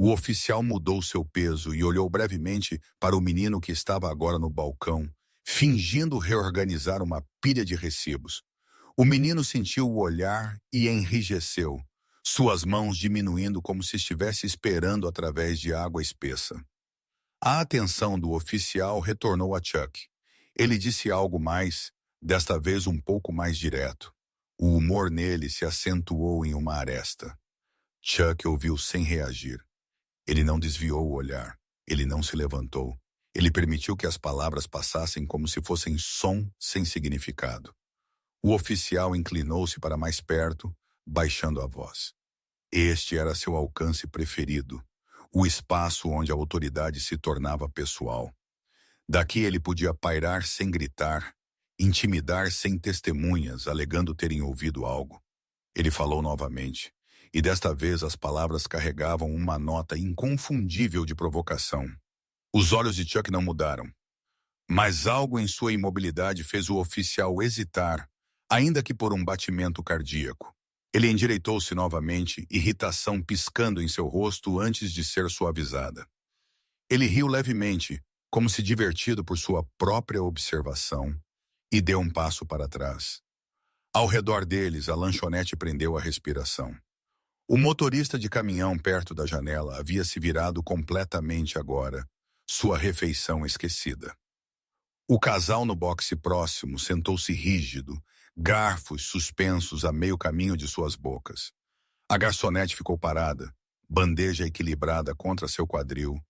O oficial mudou seu peso e olhou brevemente para o menino que estava agora no balcão, fingindo reorganizar uma pilha de recibos. O menino sentiu o olhar e enrijeceu, suas mãos diminuindo como se estivesse esperando através de água espessa. A atenção do oficial retornou a Chuck. Ele disse algo mais, desta vez um pouco mais direto. O humor nele se acentuou em uma aresta. Chuck ouviu sem reagir. Ele não desviou o olhar. Ele não se levantou. Ele permitiu que as palavras passassem como se fossem som sem significado. O oficial inclinou-se para mais perto, baixando a voz. Este era seu alcance preferido, o espaço onde a autoridade se tornava pessoal. Daqui ele podia pairar sem gritar, intimidar sem testemunhas, alegando terem ouvido algo. Ele falou novamente, e desta vez as palavras carregavam uma nota inconfundível de provocação. Os olhos de Chuck não mudaram, mas algo em sua imobilidade fez o oficial hesitar, ainda que por um batimento cardíaco. Ele endireitou-se novamente, irritação piscando em seu rosto antes de ser suavizada. Ele riu levemente, como se divertido por sua própria observação, e deu um passo para trás. Ao redor deles, a lanchonete prendeu a respiração. O motorista de caminhão perto da janela havia se virado completamente agora, sua refeição esquecida. O casal no boxe próximo sentou-se rígido, garfos suspensos a meio caminho de suas bocas. A garçonete ficou parada, bandeja equilibrada contra seu quadril,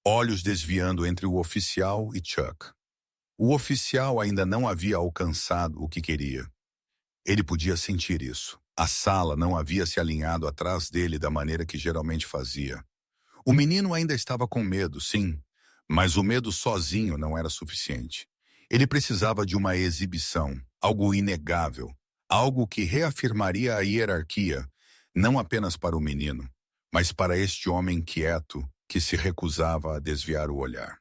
olhos desviando entre o oficial e Chuck. O oficial ainda não havia alcançado o que queria. Ele podia sentir isso. A sala não havia se alinhado atrás dele da maneira que geralmente fazia. O menino ainda estava com medo, sim, mas o medo sozinho não era suficiente. Ele precisava de uma exibição, algo inegável, algo que reafirmaria a hierarquia, não apenas para o menino, mas para este homem quieto que se recusava a desviar o olhar.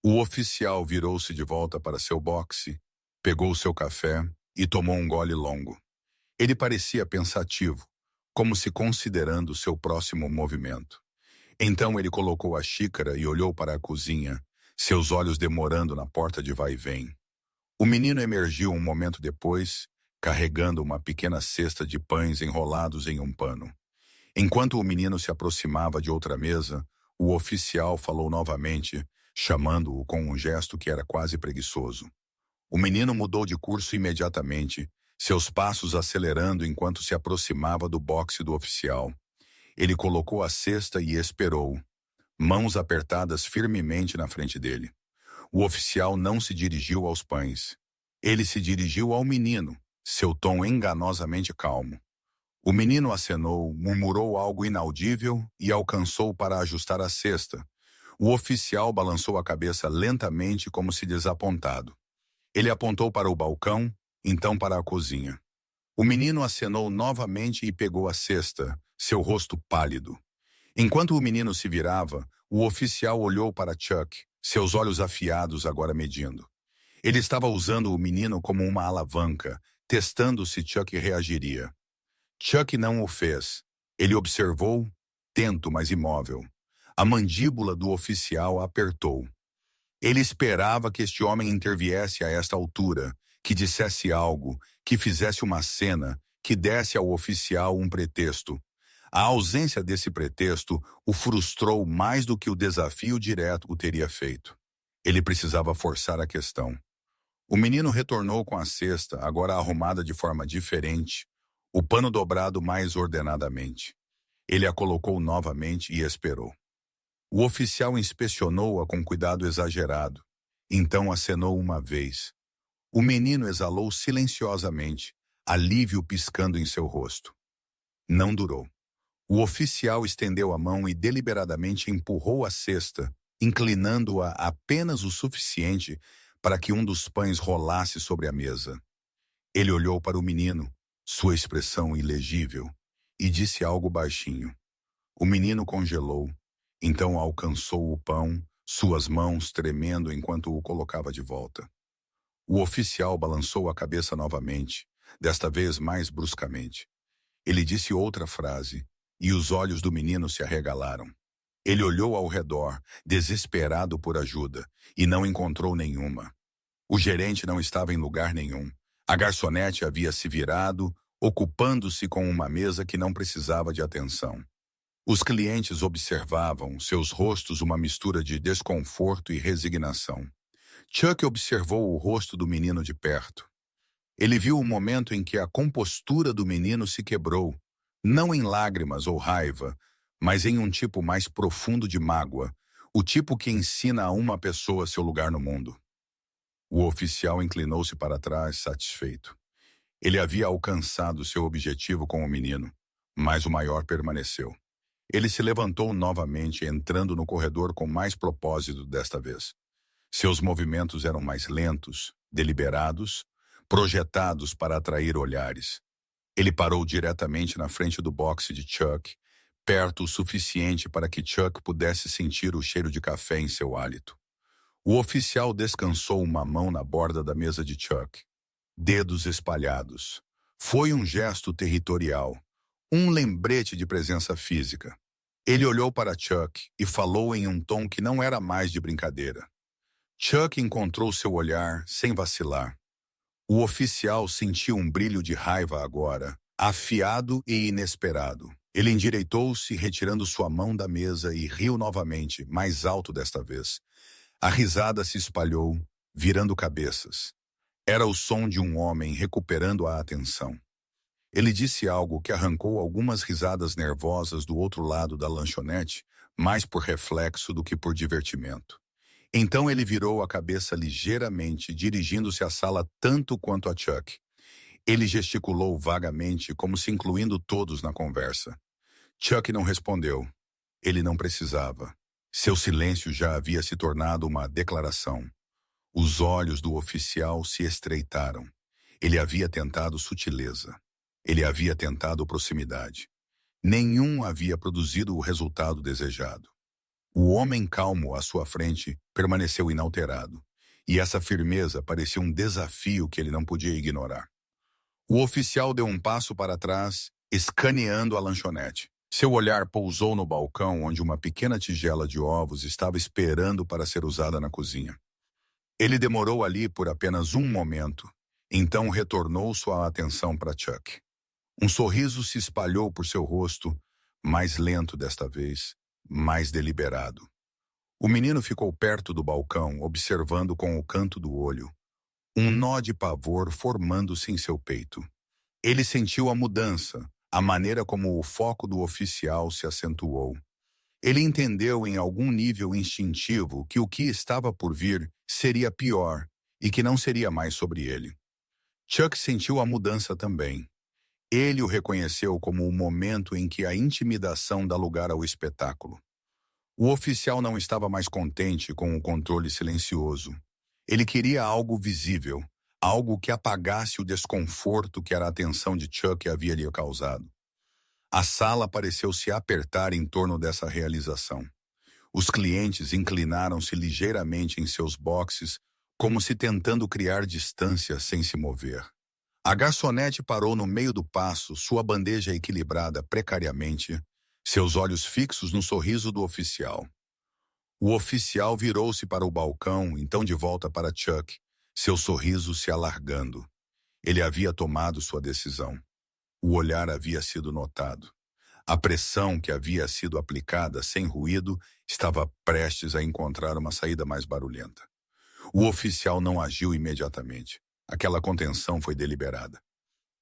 O oficial virou-se de volta para seu boxe, pegou seu café e tomou um gole longo. Ele parecia pensativo, como se considerando seu próximo movimento. Então ele colocou a xícara e olhou para a cozinha, seus olhos demorando na porta de vai e vem. O menino emergiu um momento depois, carregando uma pequena cesta de pães enrolados em um pano. Enquanto o menino se aproximava de outra mesa, o oficial falou novamente, chamando-o com um gesto que era quase preguiçoso. O menino mudou de curso imediatamente, seus passos acelerando enquanto se aproximava do boxe do oficial. Ele colocou a cesta e esperou, mãos apertadas firmemente na frente dele. O oficial não se dirigiu aos pães. Ele se dirigiu ao menino, seu tom enganosamente calmo. O menino acenou, murmurou algo inaudível e alcançou para ajustar a cesta. O oficial balançou a cabeça lentamente como se desapontado. Ele apontou para o balcão, então para a cozinha. O menino acenou novamente e pegou a cesta, seu rosto pálido. Enquanto o menino se virava, o oficial olhou para Chuck, seus olhos afiados agora medindo. Ele estava usando o menino como uma alavanca, testando se Chuck reagiria. Chuck não o fez. Ele observou, tento, mas imóvel. A mandíbula do oficial apertou. Ele esperava que este homem interviesse a esta altura, que dissesse algo, que fizesse uma cena, que desse ao oficial um pretexto. A ausência desse pretexto o frustrou mais do que o desafio direto o teria feito. Ele precisava forçar a questão. O menino retornou com a cesta, agora arrumada de forma diferente, o pano dobrado mais ordenadamente. Ele a colocou novamente e esperou. O oficial inspecionou-a com cuidado exagerado. Então acenou uma vez. O menino exalou silenciosamente, alívio piscando em seu rosto. Não durou. O oficial estendeu a mão e deliberadamente empurrou a cesta, inclinando-a apenas o suficiente para que um dos pães rolasse sobre a mesa. Ele olhou para o menino, sua expressão ilegível, e disse algo baixinho. O menino congelou, então alcançou o pão, suas mãos tremendo enquanto o colocava de volta. O oficial balançou a cabeça novamente, desta vez mais bruscamente. Ele disse outra frase, e os olhos do menino se arregalaram. Ele olhou ao redor, desesperado por ajuda, e não encontrou nenhuma. O gerente não estava em lugar nenhum. A garçonete havia se virado, ocupando-se com uma mesa que não precisava de atenção. Os clientes observavam, seus rostos uma mistura de desconforto e resignação. Chuck observou o rosto do menino de perto. Ele viu o momento em que a compostura do menino se quebrou, não em lágrimas ou raiva, mas em um tipo mais profundo de mágoa, o tipo que ensina a uma pessoa seu lugar no mundo. O oficial inclinou-se para trás, satisfeito. Ele havia alcançado seu objetivo com o menino, mas o maior permaneceu. Ele se levantou novamente, entrando no corredor com mais propósito desta vez. Seus movimentos eram mais lentos, deliberados, projetados para atrair olhares. Ele parou diretamente na frente do boxe de Chuck, perto o suficiente para que Chuck pudesse sentir o cheiro de café em seu hálito. O oficial descansou uma mão na borda da mesa de Chuck. Dedos espalhados. Foi um gesto territorial, um lembrete de presença física. Ele olhou para Chuck e falou em um tom que não era mais de brincadeira. Chuck encontrou seu olhar sem vacilar. O oficial sentiu um brilho de raiva agora, afiado e inesperado. Ele endireitou-se, retirando sua mão da mesa e riu novamente, mais alto desta vez. A risada se espalhou, virando cabeças. Era o som de um homem recuperando a atenção. Ele disse algo que arrancou algumas risadas nervosas do outro lado da lanchonete, mais por reflexo do que por divertimento. Então ele virou a cabeça ligeiramente, dirigindo-se à sala tanto quanto a Chuck. Ele gesticulou vagamente, como se incluindo todos na conversa. Chuck não respondeu. Ele não precisava. Seu silêncio já havia se tornado uma declaração. Os olhos do oficial se estreitaram. Ele havia tentado sutileza. Ele havia tentado proximidade. Nenhum havia produzido o resultado desejado. O homem calmo à sua frente permaneceu inalterado, e essa firmeza parecia um desafio que ele não podia ignorar. O oficial deu um passo para trás, escaneando a lanchonete. Seu olhar pousou no balcão onde uma pequena tigela de ovos estava esperando para ser usada na cozinha. Ele demorou ali por apenas um momento, Então retornou sua atenção para Chuck. Um sorriso se espalhou por seu rosto, mais lento desta vez, mais deliberado. O menino ficou perto do balcão, observando com o canto do olho, um nó de pavor formando-se em seu peito. Ele sentiu a mudança, a maneira como o foco do oficial se acentuou. Ele entendeu em algum nível instintivo que o que estava por vir seria pior e que não seria mais sobre ele. Chuck sentiu a mudança também. Ele o reconheceu como o momento em que a intimidação dá lugar ao espetáculo. O oficial não estava mais contente com o controle silencioso. Ele queria algo visível, algo que apagasse o desconforto que a atenção de Chuck havia lhe causado. A sala pareceu se apertar em torno dessa realização. Os clientes inclinaram-se ligeiramente em seus boxes, como se tentando criar distância sem se mover. A garçonete parou no meio do passo, sua bandeja equilibrada precariamente, seus olhos fixos no sorriso do oficial. O oficial virou-se para o balcão, então de volta para Chuck, seu sorriso se alargando. Ele havia tomado sua decisão. O olhar havia sido notado. A pressão que havia sido aplicada sem ruído estava prestes a encontrar uma saída mais barulhenta. O oficial não agiu imediatamente. Aquela contenção foi deliberada.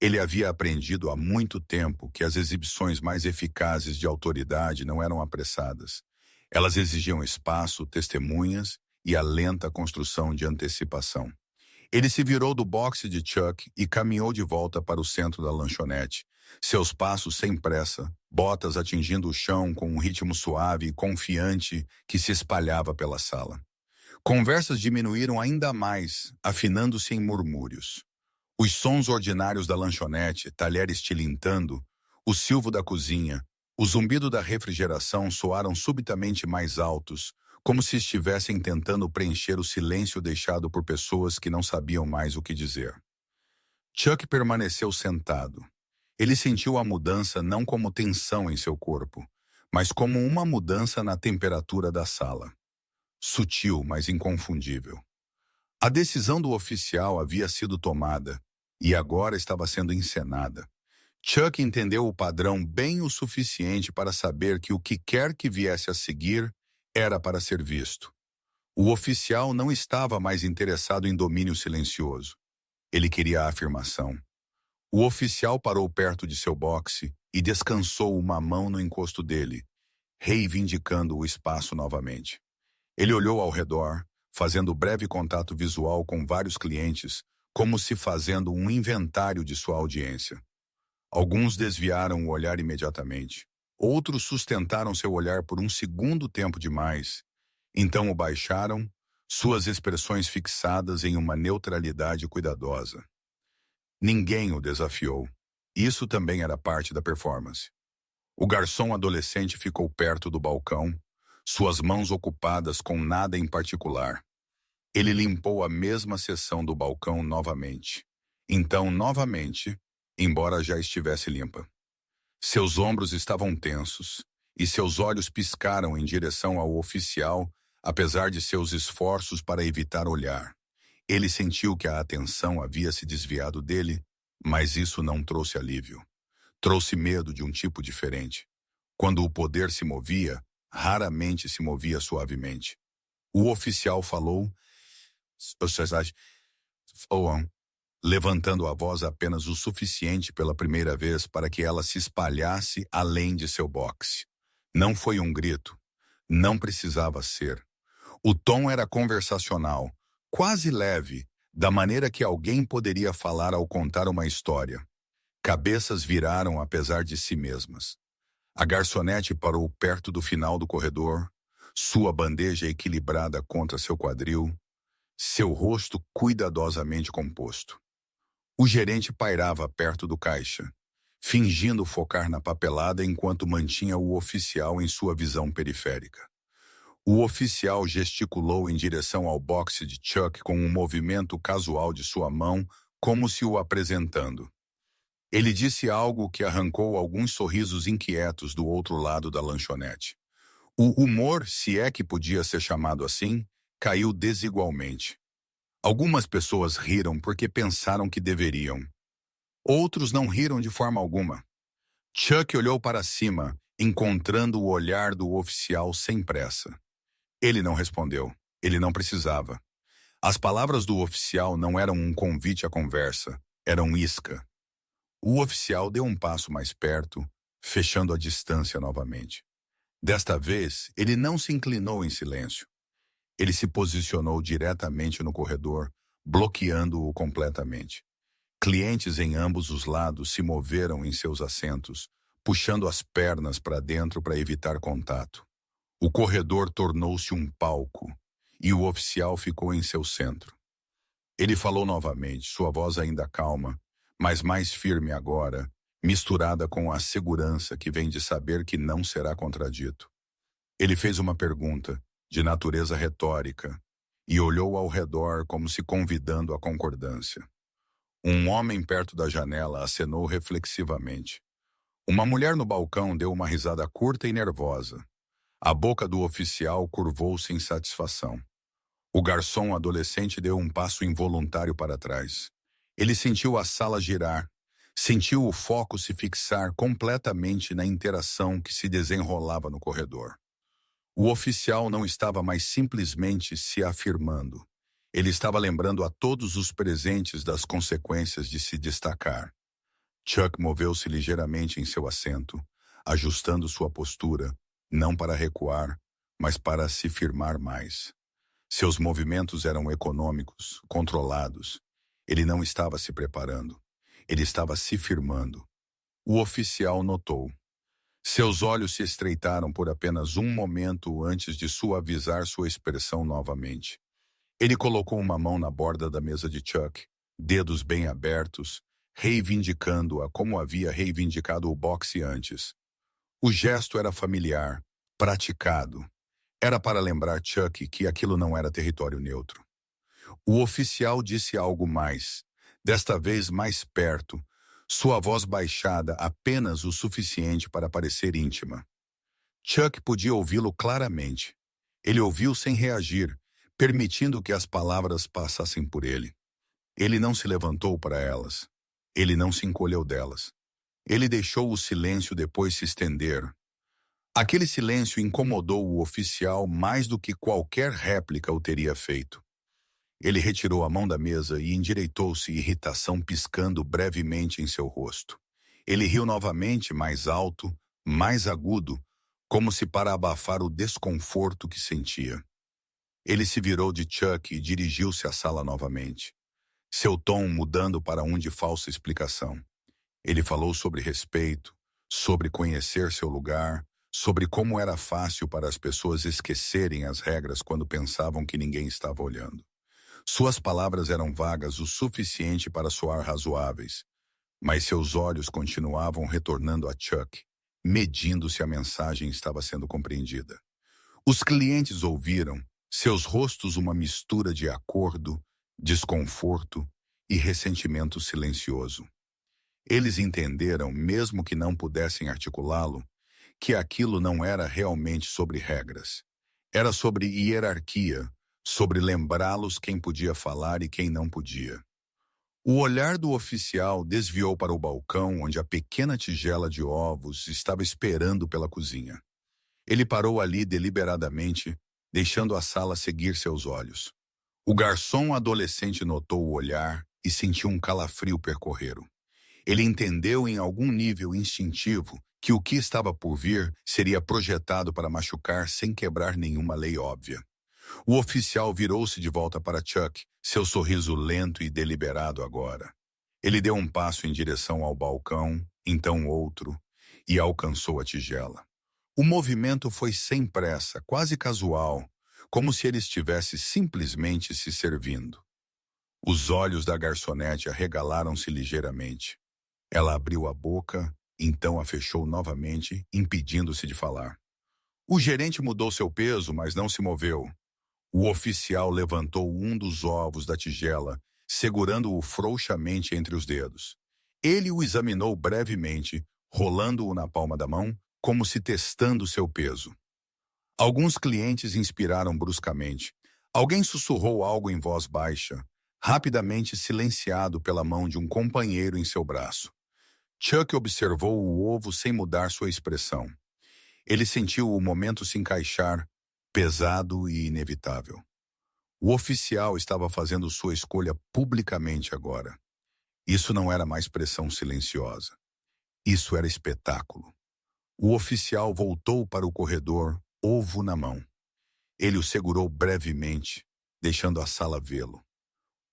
Ele havia aprendido há muito tempo que as exibições mais eficazes de autoridade não eram apressadas. Elas exigiam espaço, testemunhas e a lenta construção de antecipação. Ele se virou do boxe de Chuck e caminhou de volta para o centro da lanchonete, seus passos sem pressa, botas atingindo o chão com um ritmo suave e confiante que se espalhava pela sala. Conversas diminuíram ainda mais, afinando-se em murmúrios. Os sons ordinários da lanchonete, talheres tilintando, o silvo da cozinha, o zumbido da refrigeração soaram subitamente mais altos, como se estivessem tentando preencher o silêncio deixado por pessoas que não sabiam mais o que dizer. Chuck permaneceu sentado. Ele sentiu a mudança não como tensão em seu corpo, mas como uma mudança na temperatura da sala. Sutil, mas inconfundível. A decisão do oficial havia sido tomada e agora estava sendo encenada. Chuck entendeu o padrão bem o suficiente para saber que o que quer que viesse a seguir era para ser visto. O oficial não estava mais interessado em domínio silencioso. Ele queria a afirmação. O oficial parou perto de seu boxe e descansou uma mão no encosto dele, reivindicando o espaço novamente. Ele olhou ao redor, fazendo breve contato visual com vários clientes, como se fazendo um inventário de sua audiência. Alguns desviaram o olhar imediatamente. Outros sustentaram seu olhar por um segundo tempo demais. Então o baixaram, suas expressões fixadas em uma neutralidade cuidadosa. Ninguém o desafiou. Isso também era parte da performance. O garçom adolescente ficou perto do balcão, suas mãos ocupadas com nada em particular. Ele limpou a mesma seção do balcão novamente. Então, novamente, embora já estivesse limpa. Seus ombros estavam tensos, e seus olhos piscaram em direção ao oficial, apesar de seus esforços para evitar olhar. Ele sentiu que a atenção havia se desviado dele, mas isso não trouxe alívio. Trouxe medo de um tipo diferente. Quando o poder se movia, raramente se movia suavemente. O oficial falou, levantando a voz apenas o suficiente pela primeira vez para que ela se espalhasse além de seu boxe. Não foi um grito. Não precisava ser. O tom era conversacional, quase leve, da maneira que alguém poderia falar ao contar uma história. Cabeças viraram apesar de si mesmas. A garçonete parou perto do final do corredor, sua bandeja equilibrada contra seu quadril, seu rosto cuidadosamente composto. O gerente pairava perto do caixa, fingindo focar na papelada enquanto mantinha o oficial em sua visão periférica. O oficial gesticulou em direção ao boxe de Chuck com um movimento casual de sua mão, como se o apresentando. Ele disse algo que arrancou alguns sorrisos inquietos do outro lado da lanchonete. O humor, se é que podia ser chamado assim, caiu desigualmente. Algumas pessoas riram porque pensaram que deveriam. Outros não riram de forma alguma. Chuck olhou para cima, encontrando o olhar do oficial sem pressa. Ele não respondeu. Ele não precisava. As palavras do oficial não eram um convite à conversa, eram isca. O oficial deu um passo mais perto, fechando a distância novamente. Desta vez, ele não se inclinou em silêncio. Ele se posicionou diretamente no corredor, bloqueando-o completamente. Clientes em ambos os lados se moveram em seus assentos, puxando as pernas para dentro para evitar contato. O corredor tornou-se um palco, e o oficial ficou em seu centro. Ele falou novamente, sua voz ainda calma, mas mais firme agora, misturada com a segurança que vem de saber que não será contradito. Ele fez uma pergunta, de natureza retórica, e olhou ao redor como se convidando à concordância. Um homem perto da janela acenou reflexivamente. Uma mulher no balcão deu uma risada curta e nervosa. A boca do oficial curvou-se em satisfação. O garçom adolescente deu um passo involuntário para trás. Ele sentiu a sala girar, sentiu o foco se fixar completamente na interação que se desenrolava no corredor. O oficial não estava mais simplesmente se afirmando. Ele estava lembrando a todos os presentes das consequências de se destacar. Chuck moveu-se ligeiramente em seu assento, ajustando sua postura, não para recuar, mas para se firmar mais. Seus movimentos eram econômicos, controlados. Ele não estava se preparando. Ele estava se firmando. O oficial notou. Seus olhos se estreitaram por apenas um momento antes de suavizar sua expressão novamente. Ele colocou uma mão na borda da mesa de Chuck, dedos bem abertos, reivindicando-a como havia reivindicado o boxe antes. O gesto era familiar, praticado. Era para lembrar Chuck que aquilo não era território neutro. O oficial disse algo mais, desta vez mais perto, sua voz baixada apenas o suficiente para parecer íntima. Chuck podia ouvi-lo claramente. Ele ouviu sem reagir, permitindo que as palavras passassem por ele. Ele não se levantou para elas. Ele não se encolheu delas. Ele deixou o silêncio depois se estender. Aquele silêncio incomodou o oficial mais do que qualquer réplica o teria feito. Ele retirou a mão da mesa e endireitou-se, irritação piscando brevemente em seu rosto. Ele riu novamente, mais alto, mais agudo, como se para abafar o desconforto que sentia. Ele se virou de Chuck e dirigiu-se à sala novamente, seu tom mudando para um de falsa explicação. Ele falou sobre respeito, sobre conhecer seu lugar, sobre como era fácil para as pessoas esquecerem as regras quando pensavam que ninguém estava olhando. Suas palavras eram vagas o suficiente para soar razoáveis, mas seus olhos continuavam retornando a Chuck, medindo se a mensagem estava sendo compreendida. Os clientes ouviram, seus rostos uma mistura de acordo, desconforto e ressentimento silencioso. Eles entenderam, mesmo que não pudessem articulá-lo, que aquilo não era realmente sobre regras. Era sobre hierarquia, sobre lembrá-los quem podia falar e quem não podia. O olhar do oficial desviou para o balcão onde a pequena tigela de ovos estava esperando pela cozinha. Ele parou ali deliberadamente, deixando a sala seguir seus olhos. O garçom adolescente notou o olhar e sentiu um calafrio percorrer-o. Ele entendeu em algum nível instintivo que o que estava por vir seria projetado para machucar sem quebrar nenhuma lei óbvia. O oficial virou-se de volta para Chuck, seu sorriso lento e deliberado agora. Ele deu um passo em direção ao balcão, então outro, e alcançou a tigela. O movimento foi sem pressa, quase casual, como se ele estivesse simplesmente se servindo. Os olhos da garçonete arregalaram-se ligeiramente. Ela abriu a boca, então a fechou novamente, impedindo-se de falar. O gerente mudou seu peso, mas não se moveu. O oficial levantou um dos ovos da tigela, segurando-o frouxamente entre os dedos. Ele o examinou brevemente, rolando-o na palma da mão, como se testando seu peso. Alguns clientes inspiraram bruscamente. Alguém sussurrou algo em voz baixa, rapidamente silenciado pela mão de um companheiro em seu braço. Chuck observou o ovo sem mudar sua expressão. Ele sentiu o momento se encaixar, pesado e inevitável. O oficial estava fazendo sua escolha publicamente agora. Isso não era mais pressão silenciosa. Isso era espetáculo. O oficial voltou para o corredor, ovo na mão. Ele o segurou brevemente, deixando a sala vê-lo.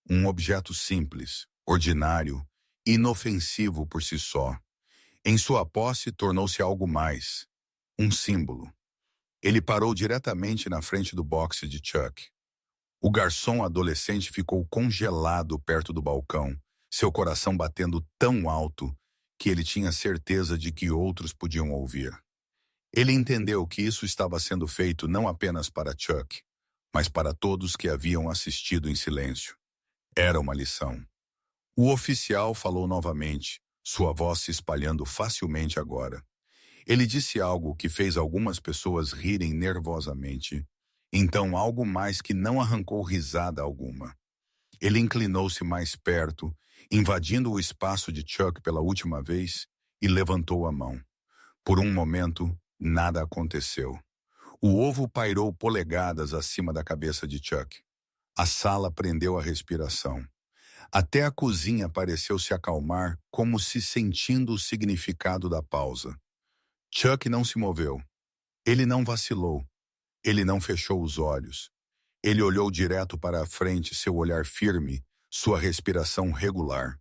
Um objeto simples, ordinário, inofensivo por si só. Em sua posse, tornou-se algo mais. Um símbolo. Ele parou diretamente na frente do boxe de Chuck. O garçom adolescente ficou congelado perto do balcão, seu coração batendo tão alto que ele tinha certeza de que outros podiam ouvir. Ele entendeu que isso estava sendo feito não apenas para Chuck, mas para todos que haviam assistido em silêncio. Era uma lição. O oficial falou novamente, sua voz se espalhando facilmente agora. Ele disse algo que fez algumas pessoas rirem nervosamente. Então algo mais que não arrancou risada alguma. Ele inclinou-se mais perto, invadindo o espaço de Chuck pela última vez, e levantou a mão. Por um momento, nada aconteceu. O ovo pairou polegadas acima da cabeça de Chuck. A sala prendeu a respiração. Até a cozinha pareceu se acalmar, como se sentindo o significado da pausa. Chuck não se moveu. Ele não vacilou. Ele não fechou os olhos. Ele olhou direto para a frente, seu olhar firme, sua respiração regular.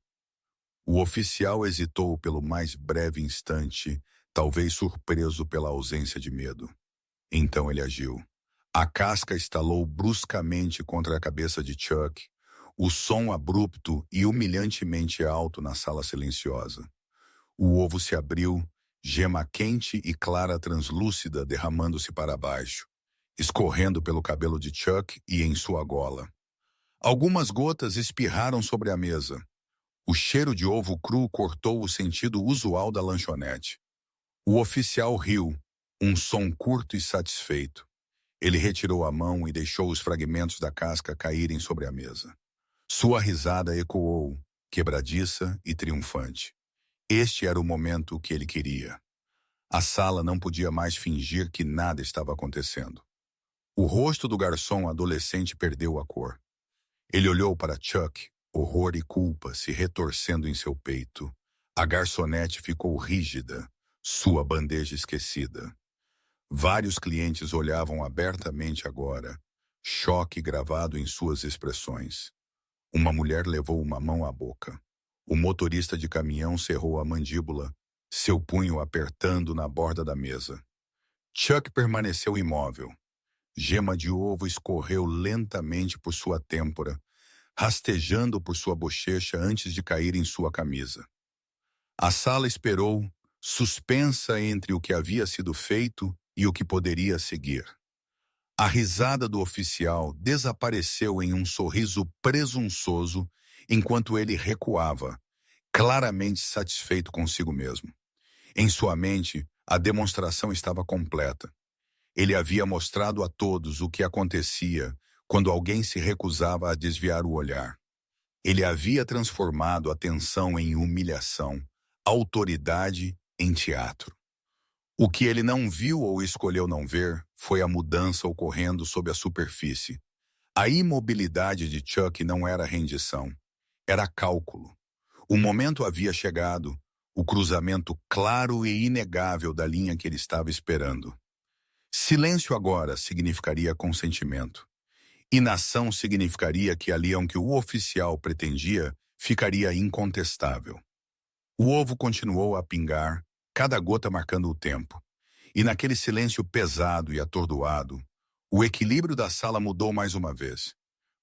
O oficial hesitou pelo mais breve instante, talvez surpreso pela ausência de medo. Então ele agiu. A casca estalou bruscamente contra a cabeça de Chuck, o som abrupto e humilhantemente alto na sala silenciosa. O ovo se abriu, gema quente e clara translúcida derramando-se para baixo, escorrendo pelo cabelo de Chuck e em sua gola. Algumas gotas espirraram sobre a mesa. O cheiro de ovo cru cortou o sentido usual da lanchonete. O oficial riu, um som curto e satisfeito. Ele retirou a mão e deixou os fragmentos da casca caírem sobre a mesa. Sua risada ecoou, quebradiça e triunfante. Este era o momento que ele queria. A sala não podia mais fingir que nada estava acontecendo. O rosto do garçom adolescente perdeu a cor. Ele olhou para Chuck, horror e culpa se retorcendo em seu peito. A garçonete ficou rígida, sua bandeja esquecida. Vários clientes olhavam abertamente agora, choque gravado em suas expressões. Uma mulher levou uma mão à boca. O motorista de caminhão cerrou a mandíbula, seu punho apertando na borda da mesa. Chuck permaneceu imóvel. Gema de ovo escorreu lentamente por sua têmpora, rastejando por sua bochecha antes de cair em sua camisa. A sala esperou, suspensa entre o que havia sido feito e o que poderia seguir. A risada do oficial desapareceu em um sorriso presunçoso enquanto ele recuava, claramente satisfeito consigo mesmo. Em sua mente, a demonstração estava completa. Ele havia mostrado a todos o que acontecia quando alguém se recusava a desviar o olhar. Ele havia transformado a tensão em humilhação, autoridade em teatro. O que ele não viu ou escolheu não ver foi a mudança ocorrendo sob a superfície. A imobilidade de Chuck não era rendição, era cálculo. O momento havia chegado, o cruzamento claro e inegável da linha que ele estava esperando. Silêncio agora significaria consentimento. Inação significaria que a lição que o oficial pretendia ficaria incontestável. O ovo continuou a pingar, cada gota marcando o tempo. E naquele silêncio pesado e atordoado, o equilíbrio da sala mudou mais uma vez.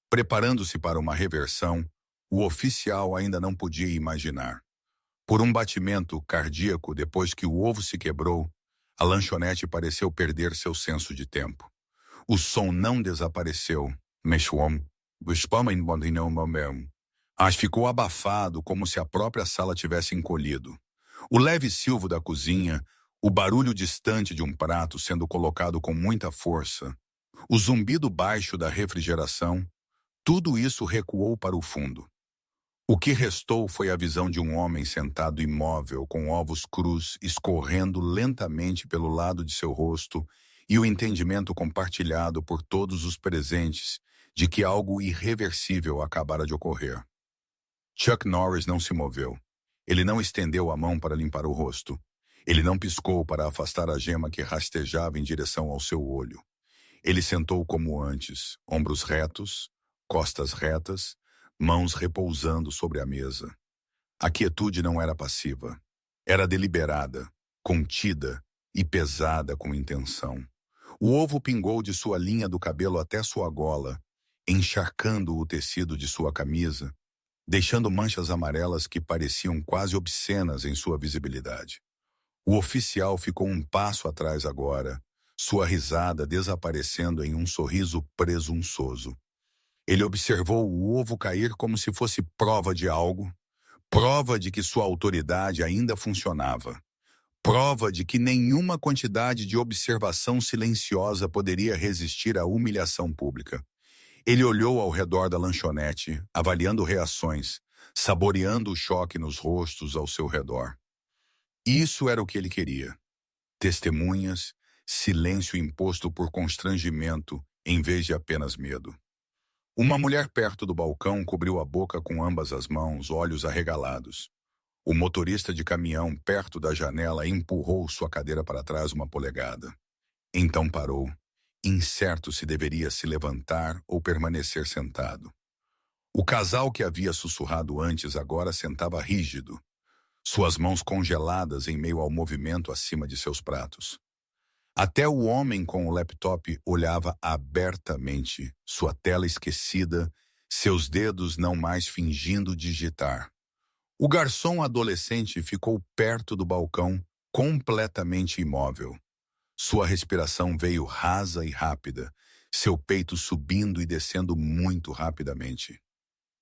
Preparando-se para uma reversão, o oficial ainda não podia imaginar. Por um batimento cardíaco depois que o ovo se quebrou, a lanchonete pareceu perder seu senso de tempo. O som não desapareceu, mas ficou abafado como se a própria sala tivesse encolhido. O leve silvo da cozinha, o barulho distante de um prato sendo colocado com muita força, o zumbido baixo da refrigeração, Tudo isso recuou para o fundo. O que restou foi a visão de um homem sentado imóvel, com ovos crus escorrendo lentamente pelo lado de seu rosto e o entendimento compartilhado por todos os presentes de que algo irreversível acabara de ocorrer. Chuck Norris não se moveu. Ele não estendeu a mão para limpar o rosto. Ele não piscou para afastar a gema que rastejava em direção ao seu olho. Ele sentou como antes, ombros retos, costas retas, mãos repousando sobre a mesa. A quietude não era passiva. Era deliberada, contida e pesada com intenção. O ovo pingou de sua linha do cabelo até sua gola, encharcando o tecido de sua camisa, deixando manchas amarelas que pareciam quase obscenas em sua visibilidade. O oficial ficou um passo atrás agora, sua risada desaparecendo em um sorriso presunçoso. Ele observou o ovo cair como se fosse prova de algo, prova de que sua autoridade ainda funcionava, prova de que nenhuma quantidade de observação silenciosa poderia resistir à humilhação pública. Ele olhou ao redor da lanchonete, avaliando reações, saboreando o choque nos rostos ao seu redor. Isso era o que ele queria. Testemunhas, silêncio imposto por constrangimento, em vez de apenas medo. Uma mulher perto do balcão cobriu a boca com ambas as mãos, olhos arregalados. O motorista de caminhão, perto da janela, empurrou sua cadeira para trás uma polegada. Então parou, incerto se deveria se levantar ou permanecer sentado. O casal que havia sussurrado antes agora sentava rígido, suas mãos congeladas em meio ao movimento acima de seus pratos. Até o homem com o laptop olhava abertamente, sua tela esquecida, seus dedos não mais fingindo digitar. O garçom adolescente ficou perto do balcão, completamente imóvel. Sua respiração veio rasa e rápida, seu peito subindo e descendo muito rapidamente.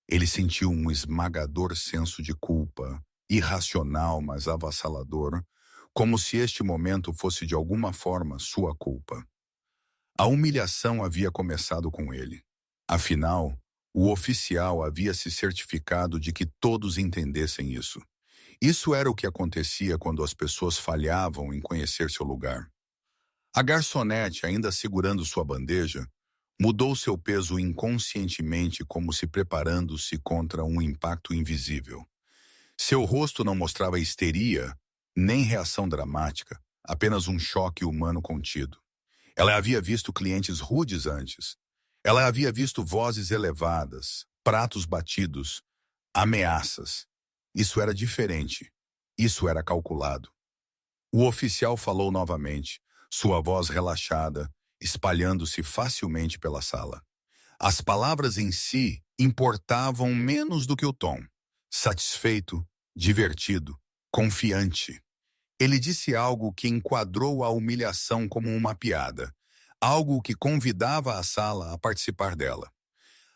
Ele sentiu um esmagador senso de culpa, irracional, mas avassalador, como se este momento fosse de alguma forma sua culpa. A humilhação havia começado com ele. Afinal, o oficial havia se certificado de que todos entendessem isso. Isso era o que acontecia quando as pessoas falhavam em conhecer seu lugar. A garçonete, ainda segurando sua bandeja, mudou seu peso inconscientemente como se preparando-se contra um impacto invisível. Seu rosto não mostrava histeria, nem reação dramática, apenas um choque humano contido. Ela havia visto clientes rudes antes. Ela havia visto vozes elevadas, pratos batidos, ameaças. Isso era diferente. Isso era calculado. O oficial falou novamente, sua voz relaxada, espalhando-se facilmente pela sala. As palavras em si importavam menos do que o tom. Satisfeito, divertido, confiante. Ele disse algo que enquadrou a humilhação como uma piada, algo que convidava a sala a participar dela.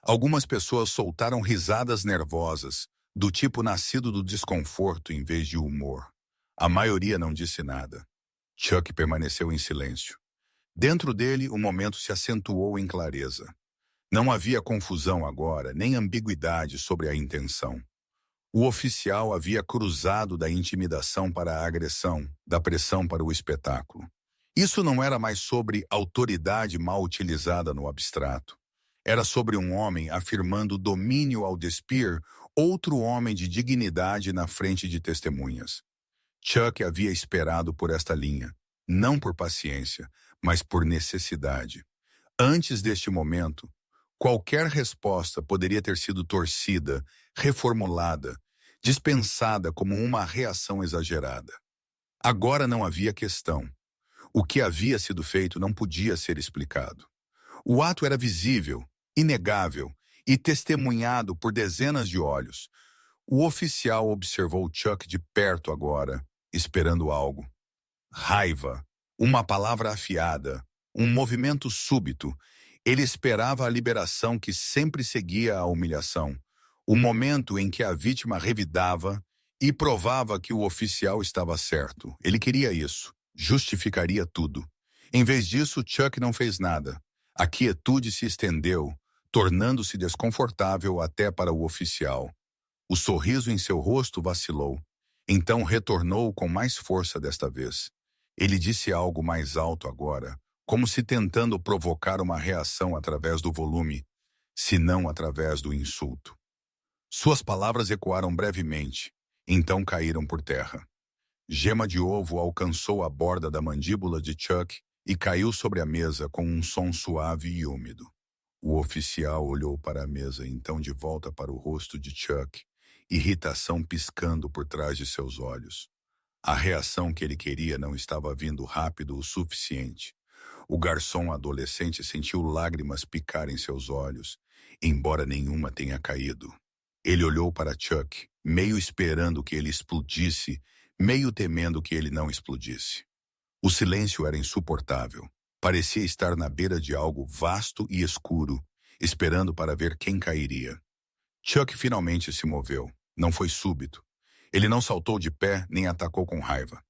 Algumas pessoas soltaram risadas nervosas, do tipo nascido do desconforto em vez de humor. A maioria não disse nada. Chuck permaneceu em silêncio. Dentro dele, o momento se acentuou em clareza. Não havia confusão agora, nem ambiguidade sobre a intenção. O oficial havia cruzado da intimidação para a agressão, da pressão para o espetáculo. Isso não era mais sobre autoridade mal utilizada no abstrato. Era sobre um homem afirmando domínio ao despir outro homem de dignidade na frente de testemunhas. Chuck havia esperado por esta linha, não por paciência, mas por necessidade. Antes deste momento, qualquer resposta poderia ter sido torcida, reformulada, dispensada como uma reação exagerada. Agora não havia questão. O que havia sido feito não podia ser explicado. O ato era visível, inegável e testemunhado por dezenas de olhos. O oficial observou Chuck de perto agora, esperando algo. Raiva, uma palavra afiada, um movimento súbito. Ele esperava a liberação que sempre seguia a humilhação, o momento em que a vítima revidava e provava que o oficial estava certo. Ele queria isso, justificaria tudo. Em vez disso, Chuck não fez nada. A quietude se estendeu, tornando-se desconfortável até para o oficial. O sorriso em seu rosto vacilou. Então retornou com mais força desta vez. Ele disse algo mais alto agora, como se tentando provocar uma reação através do volume, se não através do insulto. Suas palavras ecoaram brevemente, então caíram por terra. Gema de ovo alcançou a borda da mandíbula de Chuck e caiu sobre a mesa com um som suave e úmido. O oficial olhou para a mesa, então de volta para o rosto de Chuck, irritação piscando por trás de seus olhos. A reação que ele queria não estava vindo rápido o suficiente. O garçom adolescente sentiu lágrimas picar em seus olhos, embora nenhuma tenha caído. Ele olhou para Chuck, meio esperando que ele explodisse, meio temendo que ele não explodisse. O silêncio era insuportável. Parecia estar na beira de algo vasto e escuro, esperando para ver quem cairia. Chuck finalmente se moveu. Não foi súbito. Ele não saltou de pé nem atacou com raiva.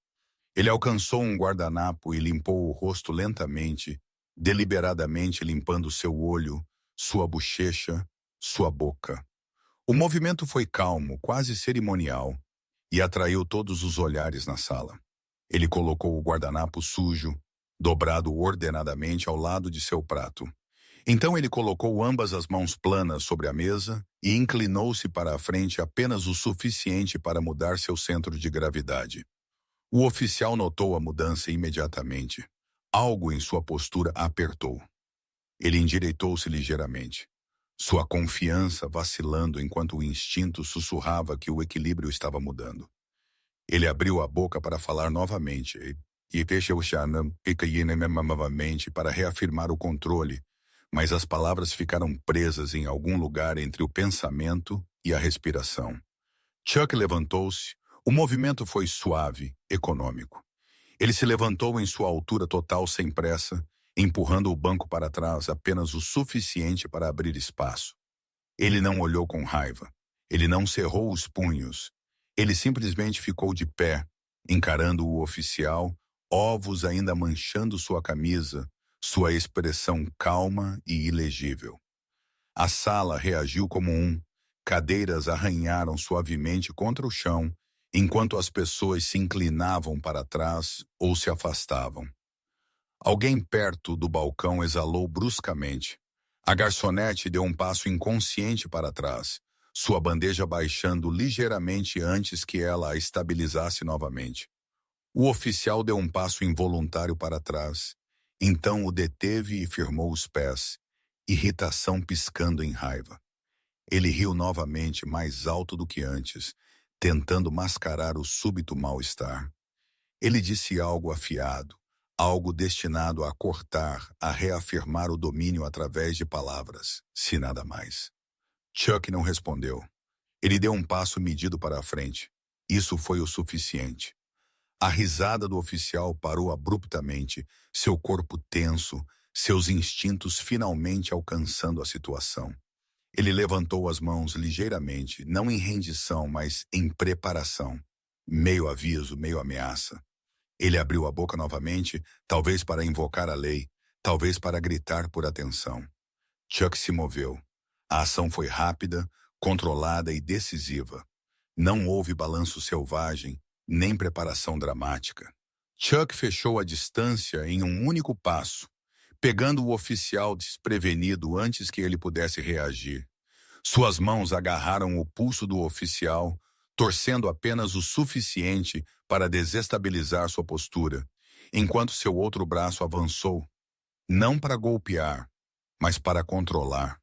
Ele alcançou um guardanapo e limpou o rosto lentamente, deliberadamente limpando seu olho, sua bochecha, sua boca. O movimento foi calmo, quase cerimonial, e atraiu todos os olhares na sala. Ele colocou o guardanapo sujo, dobrado ordenadamente ao lado de seu prato. Então ele colocou ambas as mãos planas sobre a mesa e inclinou-se para a frente apenas o suficiente para mudar seu centro de gravidade. O oficial notou a mudança imediatamente. Algo em sua postura apertou. Ele endireitou-se ligeiramente. Sua confiança vacilando enquanto o instinto sussurrava que o equilíbrio estava mudando. Ele abriu a boca para falar novamente e fechou novamente para reafirmar o controle, mas as palavras ficaram presas em algum lugar entre o pensamento e a respiração. Chuck levantou-se. O movimento foi suave, econômico. Ele se levantou em sua altura total sem pressa, empurrando o banco para trás apenas o suficiente para abrir espaço. Ele não olhou com raiva. Ele não cerrou os punhos. Ele simplesmente ficou de pé, encarando o oficial, ovos ainda manchando sua camisa, sua expressão calma e ilegível. A sala reagiu como cadeiras arranharam suavemente contra o chão, enquanto as pessoas se inclinavam para trás ou se afastavam. Alguém perto do balcão exalou bruscamente. A garçonete deu um passo inconsciente para trás, sua bandeja baixando ligeiramente antes que ela a estabilizasse novamente. O oficial deu um passo involuntário para trás, então o deteve e firmou os pés, irritação piscando em raiva. Ele riu novamente, mais alto do que antes, tentando mascarar o súbito mal-estar. Ele disse algo afiado, algo destinado a cortar, a reafirmar o domínio através de palavras, se nada mais. Chuck não respondeu. Ele deu um passo medido para a frente. Isso foi o suficiente. A risada do oficial parou abruptamente, seu corpo tenso, seus instintos finalmente alcançando a situação. Ele levantou as mãos ligeiramente, não em rendição, mas em preparação. Meio aviso, meio ameaça. Ele abriu a boca novamente, talvez para invocar a lei, talvez para gritar por atenção. Chuck se moveu. A ação foi rápida, controlada e decisiva. Não houve balanço selvagem, nem preparação dramática. Chuck fechou a distância em um único passo, pegando o oficial desprevenido antes que ele pudesse reagir. Suas mãos agarraram o pulso do oficial, torcendo apenas o suficiente para desestabilizar sua postura, enquanto seu outro braço avançou, não para golpear, mas para controlar.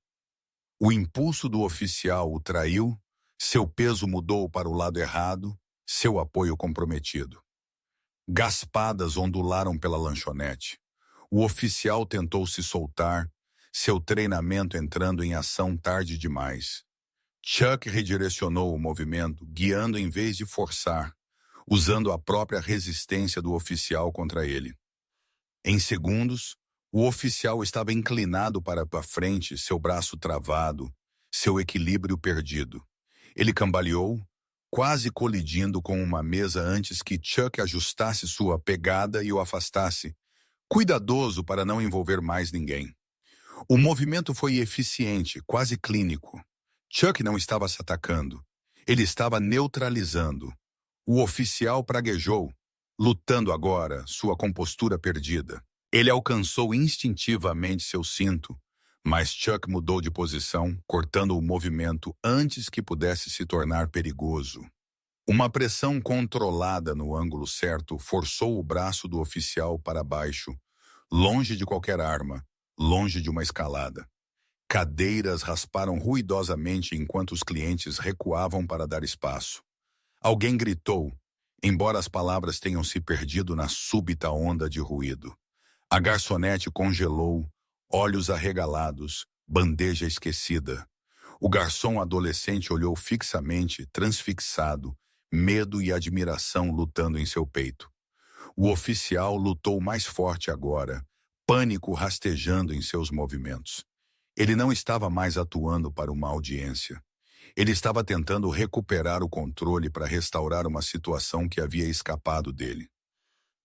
O impulso do oficial o traiu, seu peso mudou para o lado errado, seu apoio comprometido. Gaspadas ondularam pela lanchonete. O oficial tentou se soltar, seu treinamento entrando em ação tarde demais. Chuck redirecionou o movimento, guiando em vez de forçar, usando a própria resistência do oficial contra ele. Em segundos, o oficial estava inclinado para a frente, seu braço travado, seu equilíbrio perdido. Ele cambaleou, quase colidindo com uma mesa antes que Chuck ajustasse sua pegada e o afastasse, cuidadoso para não envolver mais ninguém. O movimento foi eficiente, quase clínico. Chuck não estava se atacando. Ele estava neutralizando. O oficial praguejou, lutando agora, sua compostura perdida. Ele alcançou instintivamente seu cinto, mas Chuck mudou de posição, cortando o movimento antes que pudesse se tornar perigoso. Uma pressão controlada no ângulo certo forçou o braço do oficial para baixo, longe de qualquer arma, longe de uma escalada. Cadeiras rasparam ruidosamente enquanto os clientes recuavam para dar espaço. Alguém gritou, embora as palavras tenham se perdido na súbita onda de ruído. A garçonete congelou, olhos arregalados, bandeja esquecida. O garçom adolescente olhou fixamente, transfixado, medo e admiração lutando em seu peito. O oficial lutou mais forte agora, pânico rastejando em seus movimentos. Ele não estava mais atuando para uma audiência. Ele estava tentando recuperar o controle para restaurar uma situação que havia escapado dele.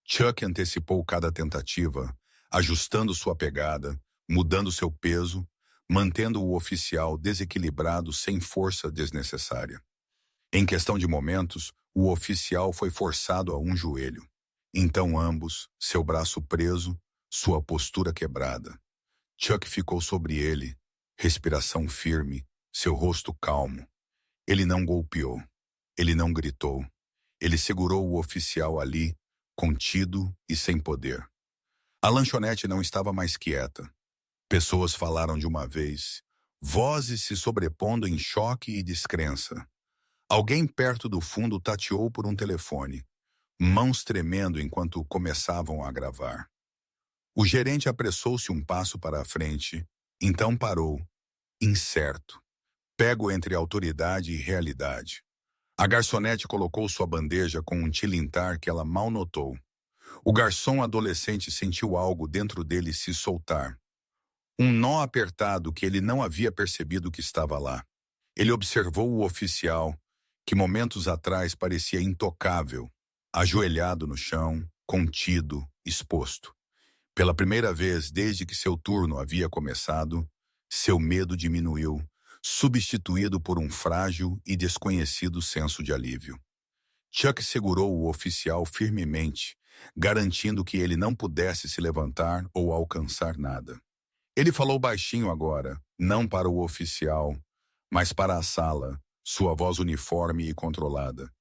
Chuck antecipou cada tentativa, ajustando sua pegada, mudando seu peso, mantendo o oficial desequilibrado sem força desnecessária. Em questão de momentos, o oficial foi forçado a um joelho. Então ambos, seu braço preso, sua postura quebrada. Chuck ficou sobre ele, respiração firme, seu rosto calmo. Ele não golpeou. Ele não gritou. Ele segurou o oficial ali, contido e sem poder. A lanchonete não estava mais quieta. Pessoas falaram de uma vez, vozes se sobrepondo em choque e descrença. Alguém perto do fundo tateou por um telefone, mãos tremendo enquanto começavam a gravar. O gerente apressou-se um passo para a frente, então parou, incerto, pego entre autoridade e realidade. A garçonete colocou sua bandeja com um tilintar que ela mal notou. O garçom adolescente sentiu algo dentro dele se soltar. Um nó apertado que ele não havia percebido que estava lá. Ele observou o oficial, que momentos atrás parecia intocável, ajoelhado no chão, contido, exposto. Pela primeira vez desde que seu turno havia começado, seu medo diminuiu, substituído por um frágil e desconhecido senso de alívio. Chuck segurou o oficial firmemente, garantindo que ele não pudesse se levantar ou alcançar nada. Ele falou baixinho agora, não para o oficial, mas para a sala, sua voz uniforme e controlada.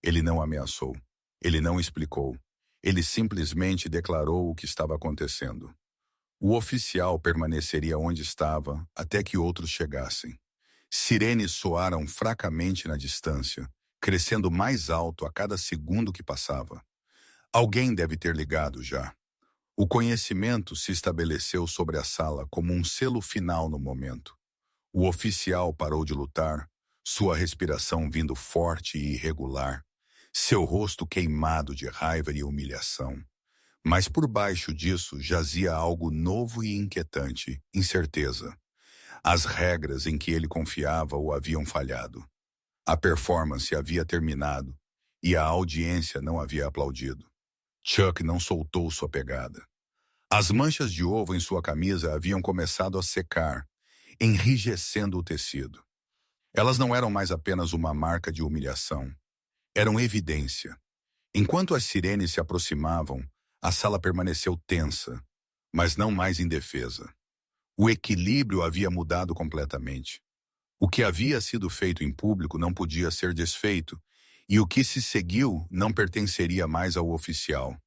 Ele não ameaçou. Ele não explicou. Ele simplesmente declarou o que estava acontecendo. O oficial permaneceria onde estava até que outros chegassem. Sirenes soaram fracamente na distância, crescendo mais alto a cada segundo que passava. Alguém deve ter ligado já. O conhecimento se estabeleceu sobre a sala como um selo final no momento. O oficial parou de lutar, sua respiração vindo forte e irregular, seu rosto queimado de raiva e humilhação. Mas por baixo disso jazia algo novo e inquietante, incerteza. As regras em que ele confiava o haviam falhado. A performance havia terminado e a audiência não havia aplaudido. Chuck não soltou sua pegada. As manchas de ovo em sua camisa haviam começado a secar, enrijecendo o tecido. Elas não eram mais apenas uma marca de humilhação. Eram evidência. Enquanto as sirenes se aproximavam, a sala permaneceu tensa, mas não mais indefesa. O equilíbrio havia mudado completamente. O que havia sido feito em público não podia ser desfeito, e o que se seguiu não pertenceria mais ao oficial.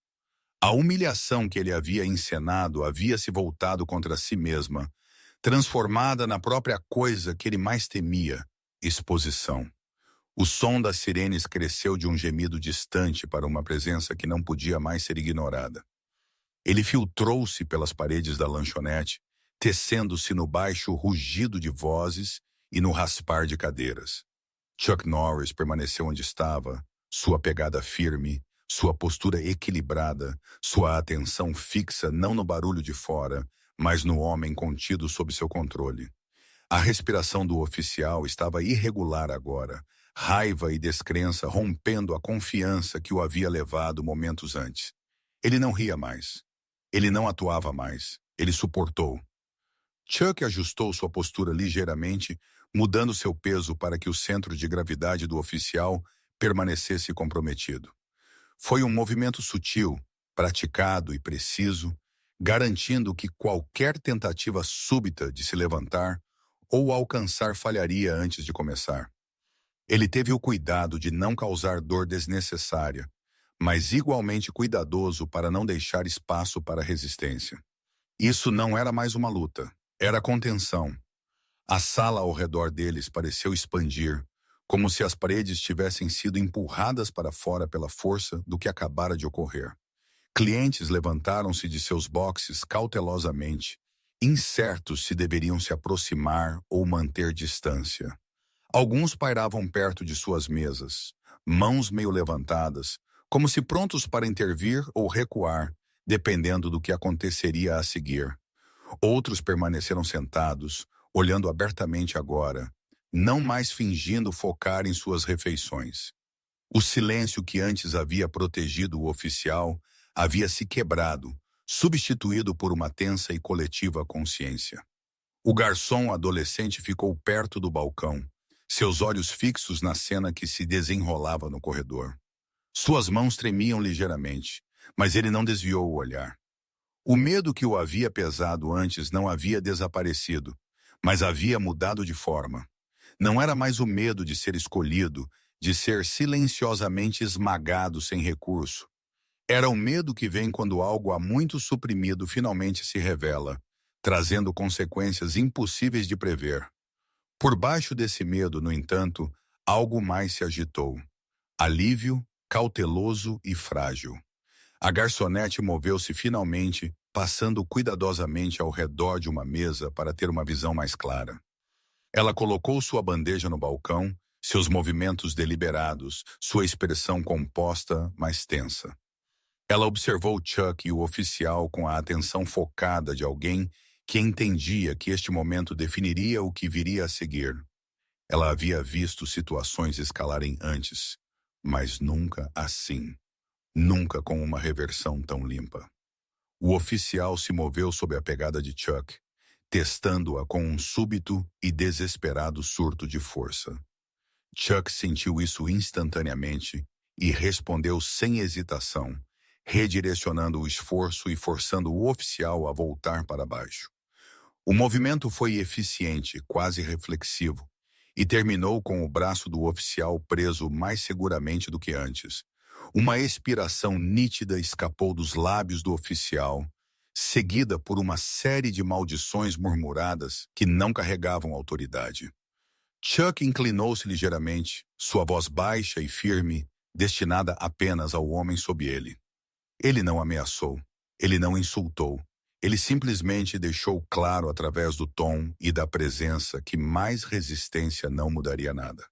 A humilhação que ele havia encenado havia se voltado contra si mesma, transformada na própria coisa que ele mais temia, exposição. O som das sirenes cresceu de um gemido distante para uma presença que não podia mais ser ignorada. Ele filtrou-se pelas paredes da lanchonete, tecendo-se no baixo rugido de vozes e no raspar de cadeiras. Chuck Norris permaneceu onde estava, sua pegada firme, sua postura equilibrada, sua atenção fixa não no barulho de fora, mas no homem contido sob seu controle. A respiração do oficial estava irregular agora, raiva e descrença rompendo a confiança que o havia levado momentos antes. Ele não ria mais. Ele não atuava mais. Ele suportou. Chuck ajustou sua postura ligeiramente, mudando seu peso para que o centro de gravidade do oficial permanecesse comprometido. Foi um movimento sutil, praticado e preciso, garantindo que qualquer tentativa súbita de se levantar ou alcançar falharia antes de começar. Ele teve o cuidado de não causar dor desnecessária, mas igualmente cuidadoso para não deixar espaço para resistência. Isso não era mais uma luta, era contenção. A sala ao redor deles pareceu expandir, como se as paredes tivessem sido empurradas para fora pela força do que acabara de ocorrer. Clientes levantaram-se de seus boxes cautelosamente, incertos se deveriam se aproximar ou manter distância. Alguns pairavam perto de suas mesas, mãos meio levantadas, como se prontos para intervir ou recuar, dependendo do que aconteceria a seguir. Outros permaneceram sentados, olhando abertamente agora, não mais fingindo focar em suas refeições. O silêncio que antes havia protegido o oficial havia se quebrado, substituído por uma tensa e coletiva consciência. O garçom adolescente ficou perto do balcão, seus olhos fixos na cena que se desenrolava no corredor. Suas mãos tremiam ligeiramente, mas ele não desviou o olhar. O medo que o havia pesado antes não havia desaparecido, mas havia mudado de forma. Não era mais o medo de ser escolhido, de ser silenciosamente esmagado sem recurso. Era o medo que vem quando algo há muito suprimido finalmente se revela, trazendo consequências impossíveis de prever. Por baixo desse medo, no entanto, algo mais se agitou. Alívio, cauteloso e frágil. A garçonete moveu-se finalmente, passando cuidadosamente ao redor de uma mesa para ter uma visão mais clara. Ela colocou sua bandeja no balcão, seus movimentos deliberados, sua expressão composta, mas tensa. Ela observou Chuck e o oficial com a atenção focada de alguém que entendia que este momento definiria o que viria a seguir. Ela havia visto situações escalarem antes, mas nunca assim. Nunca com uma reversão tão limpa. O oficial se moveu sob a pegada de Chuck, testando-a com um súbito e desesperado surto de força. Chuck sentiu isso instantaneamente e respondeu sem hesitação, redirecionando o esforço e forçando o oficial a voltar para baixo. O movimento foi eficiente, quase reflexivo, e terminou com o braço do oficial preso mais seguramente do que antes. Uma expiração nítida escapou dos lábios do oficial, seguida por uma série de maldições murmuradas que não carregavam autoridade. Chuck inclinou-se ligeiramente, sua voz baixa e firme, destinada apenas ao homem sob ele. Ele não ameaçou, ele não insultou, ele simplesmente deixou claro através do tom e da presença que mais resistência não mudaria nada.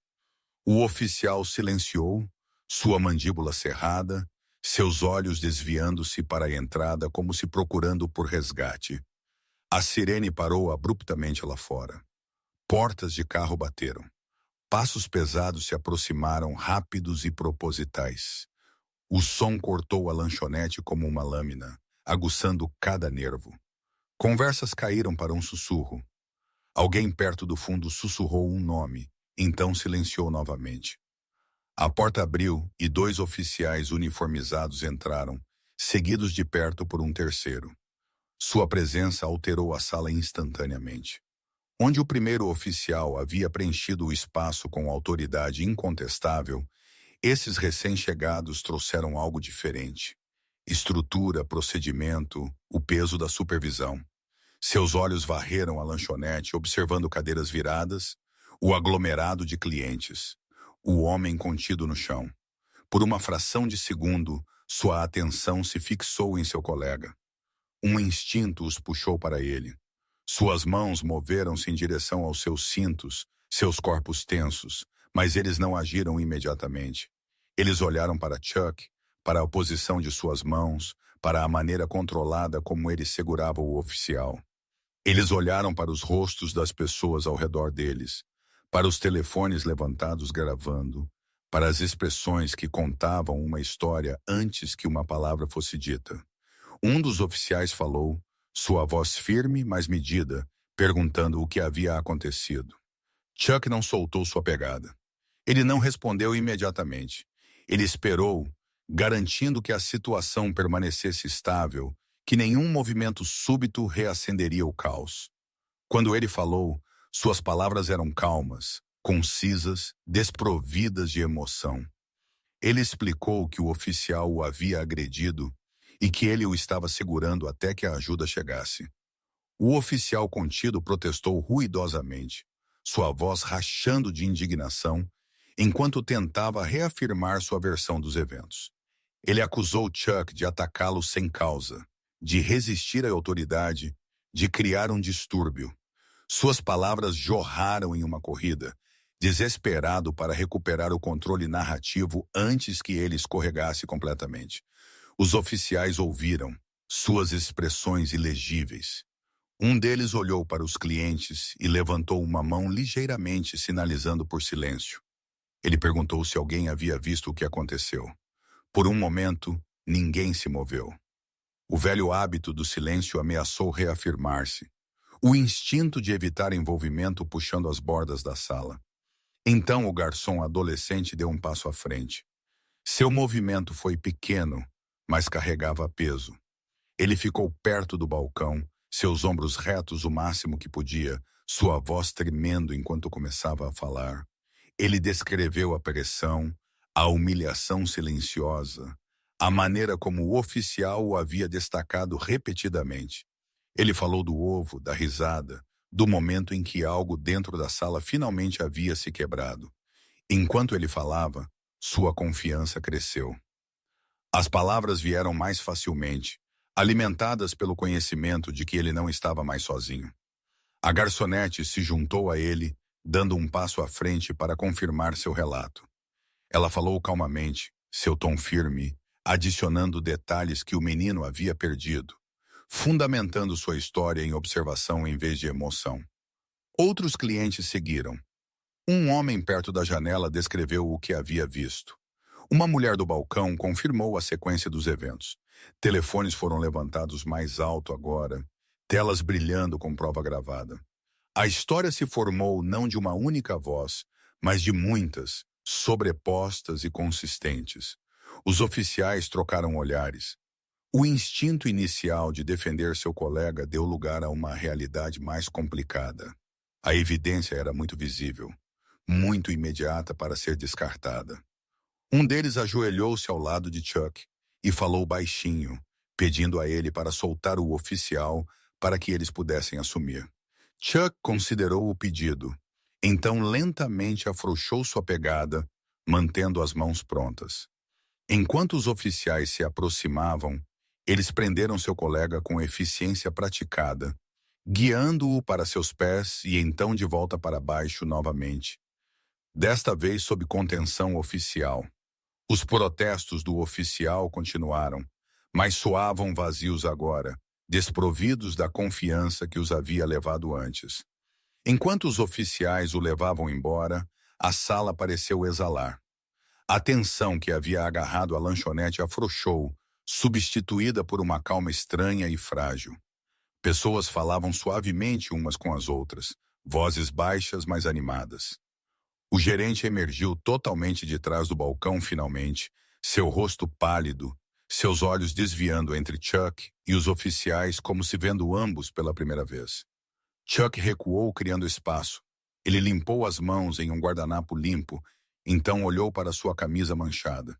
O oficial silenciou, sua mandíbula cerrada, seus olhos desviando-se para a entrada como se procurando por resgate. A sirene parou abruptamente lá fora. Portas de carro bateram. Passos pesados se aproximaram, rápidos e propositais. O som cortou a lanchonete como uma lâmina, aguçando cada nervo. Conversas caíram para um sussurro. Alguém perto do fundo sussurrou um nome, então silenciou novamente. A porta abriu e 2 oficiais uniformizados entraram, seguidos de perto por um terceiro. Sua presença alterou a sala instantaneamente. Onde o primeiro oficial havia preenchido o espaço com autoridade incontestável, esses recém-chegados trouxeram algo diferente. Estrutura, procedimento, o peso da supervisão. Seus olhos varreram a lanchonete, observando cadeiras viradas, o aglomerado de clientes, o homem contido no chão. Por uma fração de segundo, sua atenção se fixou em seu colega. Um instinto os puxou para ele. Suas mãos moveram-se em direção aos seus cintos, seus corpos tensos, mas eles não agiram imediatamente. Eles olharam para Chuck, para a posição de suas mãos, para a maneira controlada como ele segurava o oficial. Eles olharam para os rostos das pessoas ao redor deles, para os telefones levantados gravando, para as expressões que contavam uma história antes que uma palavra fosse dita. Um dos oficiais falou, sua voz firme, mas medida, perguntando o que havia acontecido. Chuck não soltou sua pegada. Ele não respondeu imediatamente. Ele esperou, garantindo que a situação permanecesse estável, que nenhum movimento súbito reacenderia o caos. Quando ele falou, suas palavras eram calmas, concisas, desprovidas de emoção. Ele explicou que o oficial o havia agredido e que ele o estava segurando até que a ajuda chegasse. O oficial contido protestou ruidosamente, sua voz rachando de indignação, enquanto tentava reafirmar sua versão dos eventos. Ele acusou Chuck de atacá-lo sem causa, de resistir à autoridade, de criar um distúrbio. Suas palavras jorraram em uma corrida, desesperado para recuperar o controle narrativo antes que ele escorregasse completamente. Os oficiais ouviram, suas expressões ilegíveis. Um deles olhou para os clientes e levantou uma mão ligeiramente, sinalizando por silêncio. Ele perguntou se alguém havia visto o que aconteceu. Por um momento, ninguém se moveu. O velho hábito do silêncio ameaçou reafirmar-se. O instinto de evitar envolvimento puxando as bordas da sala. Então o garçom adolescente deu um passo à frente. Seu movimento foi pequeno, mas carregava peso. Ele ficou perto do balcão, seus ombros retos o máximo que podia, sua voz tremendo enquanto começava a falar. Ele descreveu a pressão, a humilhação silenciosa, a maneira como o oficial o havia destacado repetidamente. Ele falou do ovo, da risada, do momento em que algo dentro da sala finalmente havia se quebrado. Enquanto ele falava, sua confiança cresceu. As palavras vieram mais facilmente, alimentadas pelo conhecimento de que ele não estava mais sozinho. A garçonete se juntou a ele, dando um passo à frente para confirmar seu relato. Ela falou calmamente, seu tom firme, adicionando detalhes que o menino havia perdido, fundamentando sua história em observação em vez de emoção. Outros clientes seguiram. Um homem perto da janela descreveu o que havia visto. Uma mulher do balcão confirmou a sequência dos eventos. Telefones foram levantados mais alto agora, telas brilhando com prova gravada. A história se formou não de uma única voz, mas de muitas, sobrepostas e consistentes. Os oficiais trocaram olhares. O instinto inicial de defender seu colega deu lugar a uma realidade mais complicada. A evidência era muito visível, muito imediata para ser descartada. Um deles ajoelhou-se ao lado de Chuck e falou baixinho, pedindo a ele para soltar o oficial para que eles pudessem assumir. Chuck considerou o pedido, então lentamente afrouxou sua pegada, mantendo as mãos prontas. Enquanto os oficiais se aproximavam, eles prenderam seu colega com eficiência praticada, guiando-o para seus pés e então de volta para baixo novamente, desta vez sob contenção oficial. Os protestos do oficial continuaram, mas soavam vazios agora, desprovidos da confiança que os havia levado antes. Enquanto os oficiais o levavam embora, a sala pareceu exalar. A tensão que havia agarrado a lanchonete afrouxou, substituída por uma calma estranha e frágil. Pessoas falavam suavemente umas com as outras, vozes baixas mas animadas. O gerente emergiu totalmente de trás do balcão finalmente, seu rosto pálido, seus olhos desviando entre Chuck e os oficiais como se vendo ambos pela primeira vez. Chuck recuou criando espaço. Ele limpou as mãos em um guardanapo limpo, então olhou para sua camisa manchada.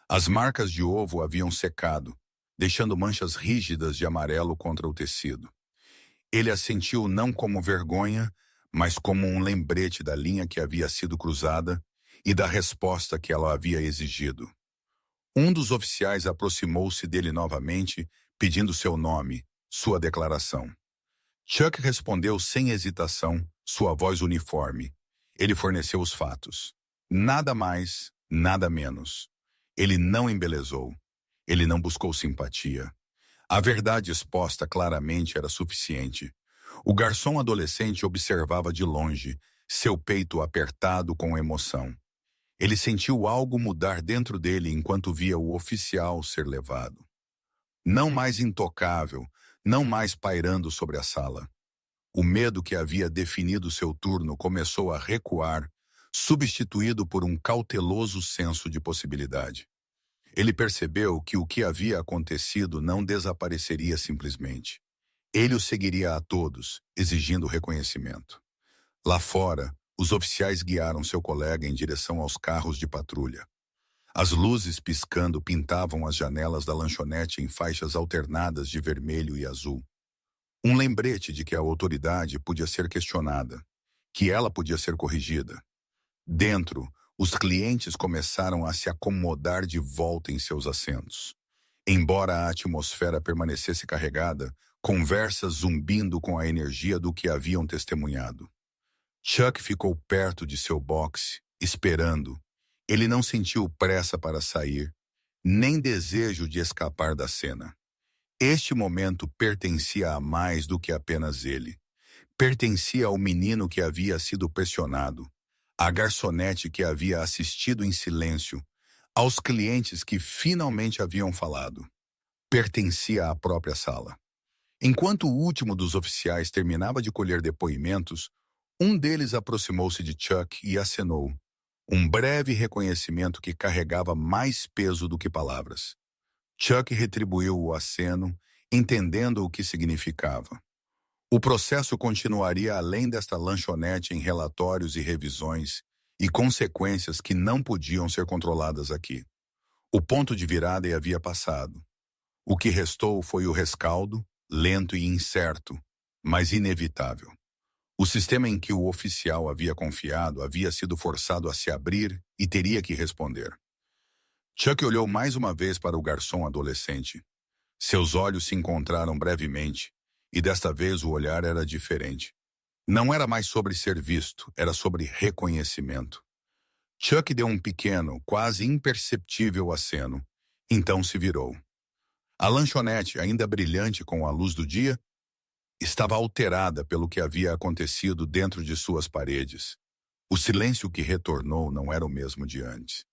As marcas de ovo haviam secado, deixando manchas rígidas de amarelo contra o tecido. Ele a sentiu não como vergonha, mas como um lembrete da linha que havia sido cruzada e da resposta que ela havia exigido. Um dos oficiais aproximou-se dele novamente, pedindo seu nome, sua declaração. Chuck respondeu sem hesitação, sua voz uniforme. Ele forneceu os fatos. Nada mais, nada menos. Ele não embelezou. Ele não buscou simpatia. A verdade exposta claramente era suficiente. O garçom adolescente observava de longe, seu peito apertado com emoção. Ele sentiu algo mudar dentro dele enquanto via o oficial ser levado. Não mais intocável, não mais pairando sobre a sala. O medo que havia definido seu turno começou a recuar, substituído por um cauteloso senso de possibilidade. Ele percebeu que o que havia acontecido não desapareceria simplesmente. Ele o seguiria a todos, exigindo reconhecimento. Lá fora, os oficiais guiaram seu colega em direção aos carros de patrulha. As luzes piscando pintavam as janelas da lanchonete em faixas alternadas de vermelho e azul. Um lembrete de que a autoridade podia ser questionada, que ela podia ser corrigida. Dentro, os clientes começaram a se acomodar de volta em seus assentos. Embora a atmosfera permanecesse carregada, conversas zumbindo com a energia do que haviam testemunhado. Chuck ficou perto de seu boxe, esperando. Ele não sentiu pressa para sair, nem desejo de escapar da cena. Este momento pertencia a mais do que apenas ele. Pertencia ao menino que havia sido pressionado, à garçonete que havia assistido em silêncio, aos clientes que finalmente haviam falado. Pertencia à própria sala. Enquanto o último dos oficiais terminava de colher depoimentos, um deles aproximou-se de Chuck e acenou. Um breve reconhecimento que carregava mais peso do que palavras. Chuck retribuiu o aceno, entendendo o que significava. O processo continuaria além desta lanchonete em relatórios e revisões e consequências que não podiam ser controladas aqui. O ponto de virada havia passado. O que restou foi o rescaldo, lento e incerto, mas inevitável. O sistema em que o oficial havia confiado havia sido forçado a se abrir e teria que responder. Chuck olhou mais uma vez para o garçom adolescente. Seus olhos se encontraram brevemente, e desta vez o olhar era diferente. Não era mais sobre ser visto, era sobre reconhecimento. Chuck deu um pequeno, quase imperceptível aceno, então se virou. A lanchonete, ainda brilhante com a luz do dia, estava alterada pelo que havia acontecido dentro de suas paredes. O silêncio que retornou não era o mesmo de antes.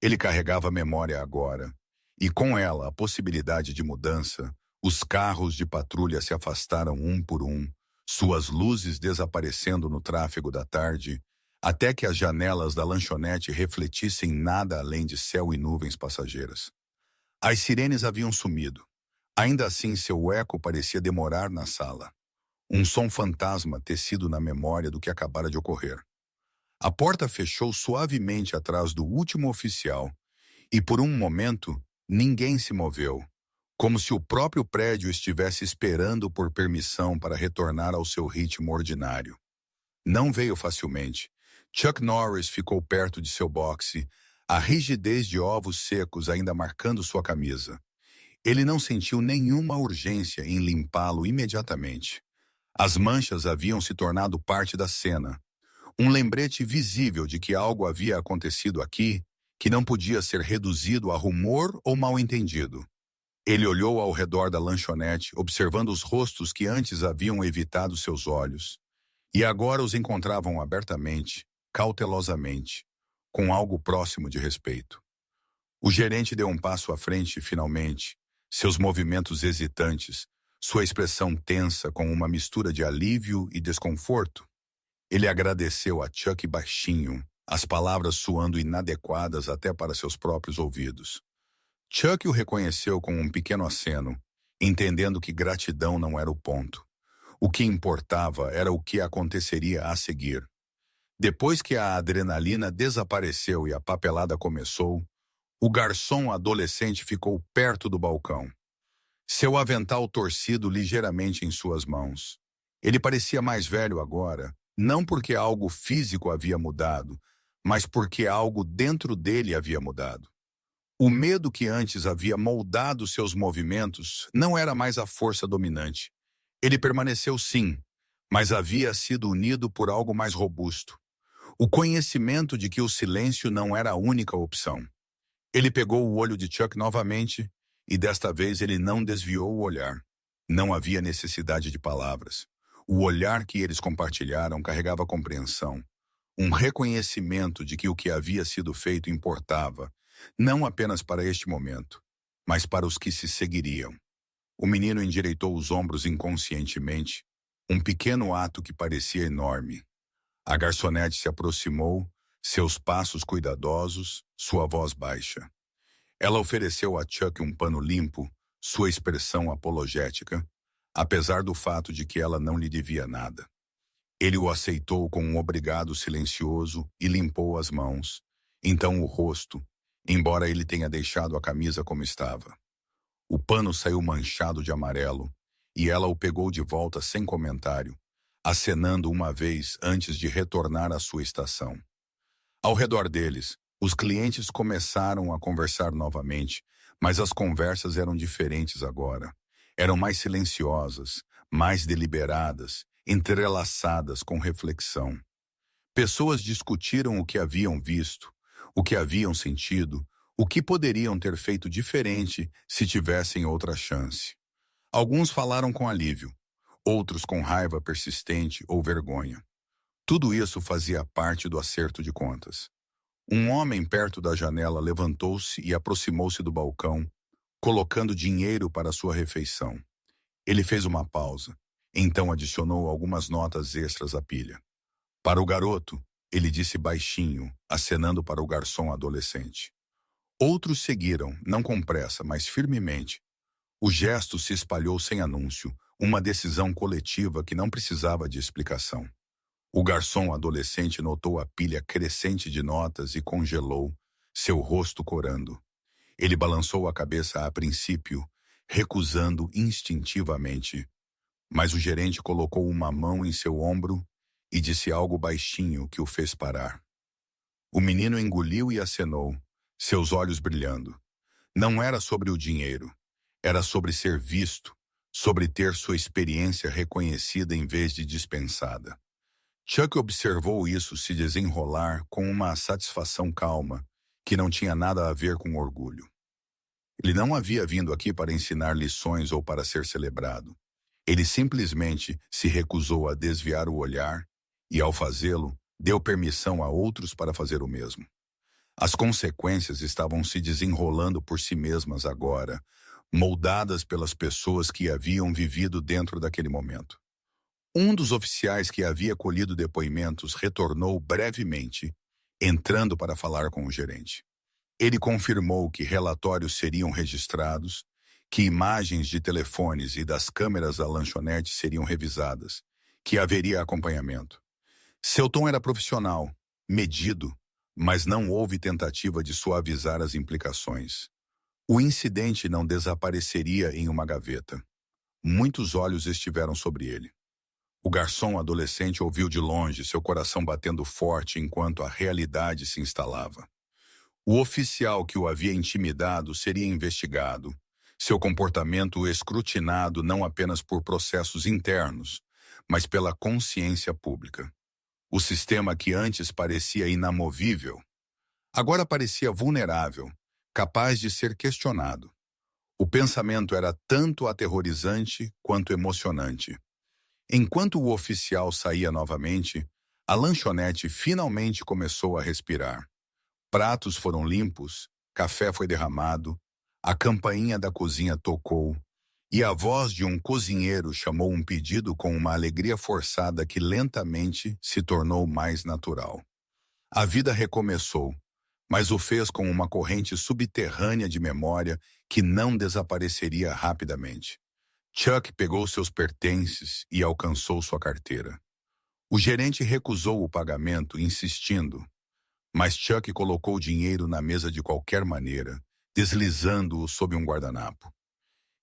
Ele carregava a memória agora, e com ela a possibilidade de mudança. Os carros de patrulha se afastaram um por um, suas luzes desaparecendo no tráfego da tarde, até que as janelas da lanchonete refletissem nada além de céu e nuvens passageiras. As sirenes haviam sumido. Ainda assim, seu eco parecia demorar na sala. Um som fantasma tecido na memória do que acabara de ocorrer. A porta fechou suavemente atrás do último oficial, e por um momento, ninguém se moveu, como se o próprio prédio estivesse esperando por permissão para retornar ao seu ritmo ordinário. Não veio facilmente. Chuck Norris ficou perto de seu boxe, a rigidez de ovos secos ainda marcando sua camisa. Ele não sentiu nenhuma urgência em limpá-lo imediatamente. As manchas haviam se tornado parte da cena. Um lembrete visível de que algo havia acontecido aqui, que não podia ser reduzido a rumor ou mal-entendido. Ele olhou ao redor da lanchonete, observando os rostos que antes haviam evitado seus olhos, e agora os encontravam abertamente, cautelosamente, com algo próximo de respeito. O gerente deu um passo à frente, finalmente, seus movimentos hesitantes, sua expressão tensa com uma mistura de alívio e desconforto. Ele agradeceu a Chuck baixinho, as palavras soando inadequadas até para seus próprios ouvidos. Chuck o reconheceu com um pequeno aceno, entendendo que gratidão não era o ponto. O que importava era o que aconteceria a seguir. Depois que a adrenalina desapareceu e a papelada começou, o garçom adolescente ficou perto do balcão. Seu avental torcido ligeiramente em suas mãos. Ele parecia mais velho agora, não porque algo físico havia mudado, mas porque algo dentro dele havia mudado. O medo que antes havia moldado seus movimentos não era mais a força dominante. Ele permaneceu sim, mas havia sido unido por algo mais robusto. O conhecimento de que o silêncio não era a única opção. Ele pegou o olho de Chuck novamente e desta vez ele não desviou o olhar. Não havia necessidade de palavras. O olhar que eles compartilharam carregava compreensão. Um reconhecimento de que o que havia sido feito importava, não apenas para este momento, mas para os que se seguiriam. O menino endireitou os ombros inconscientemente, Um pequeno ato que parecia enorme. A garçonete se aproximou, seus passos cuidadosos, sua voz baixa. Ela ofereceu a Chuck um pano limpo, sua expressão apologética, apesar do fato de que ela não lhe devia nada. Ele o aceitou com um obrigado silencioso e limpou as mãos, então o rosto, embora ele tenha deixado a camisa como estava. O pano saiu manchado de amarelo, e ela o pegou de volta sem comentário, acenando uma vez antes de retornar à sua estação. Ao redor deles, os clientes começaram a conversar novamente, mas as conversas eram diferentes agora. Eram mais silenciosas, mais deliberadas, entrelaçadas com reflexão. Pessoas discutiram o que haviam visto, o que haviam sentido, o que poderiam ter feito diferente se tivessem outra chance. Alguns falaram com alívio, outros com raiva persistente ou vergonha. Tudo isso fazia parte do acerto de contas. Um homem perto da janela levantou-se e aproximou-se do balcão, colocando dinheiro para sua refeição. Ele fez uma pausa, então adicionou algumas notas extras à pilha. Para o garoto, ele disse baixinho, acenando para o garçom adolescente. Outros seguiram, não com pressa, mas firmemente. O gesto se espalhou sem anúncio, uma decisão coletiva que não precisava de explicação. O garçom adolescente notou a pilha crescente de notas e congelou, seu rosto corando. Ele balançou a cabeça a princípio, recusando instintivamente. Mas o gerente colocou uma mão em seu ombro e disse algo baixinho que o fez parar. O menino engoliu e acenou, seus olhos brilhando. Não era sobre o dinheiro. Era sobre ser visto, sobre ter sua experiência reconhecida em vez de dispensada. Chuck observou isso se desenrolar com uma satisfação calma, que não tinha nada a ver com orgulho. Ele não havia vindo aqui para ensinar lições ou para ser celebrado. Ele simplesmente se recusou a desviar o olhar e, ao fazê-lo, deu permissão a outros para fazer o mesmo. As consequências estavam se desenrolando por si mesmas agora, moldadas pelas pessoas que haviam vivido dentro daquele momento. Um dos oficiais que havia colhido depoimentos retornou brevemente, entrando para falar com o gerente. Ele confirmou que relatórios seriam registrados, que imagens de telefones e das câmeras da lanchonete seriam revisadas, que haveria acompanhamento. Seu tom era profissional, medido, mas não houve tentativa de suavizar as implicações. O incidente não desapareceria em uma gaveta. Muitos olhos estiveram sobre ele. O garçom adolescente ouviu de longe, seu coração batendo forte enquanto a realidade se instalava. O oficial que o havia intimidado seria investigado, seu comportamento escrutinado não apenas por processos internos, mas pela consciência pública. O sistema que antes parecia inamovível, agora parecia vulnerável, capaz de ser questionado. O pensamento era tanto aterrorizante quanto emocionante. Enquanto o oficial saía novamente, a lanchonete finalmente começou a respirar. Pratos foram limpos, café foi derramado, a campainha da cozinha tocou, e a voz de um cozinheiro chamou um pedido com uma alegria forçada que lentamente se tornou mais natural. A vida recomeçou, mas o fez com uma corrente subterrânea de memória que não desapareceria rapidamente. Chuck pegou seus pertences e alcançou sua carteira. O gerente recusou o pagamento, insistindo, mas Chuck colocou o dinheiro na mesa de qualquer maneira, deslizando-o sob um guardanapo.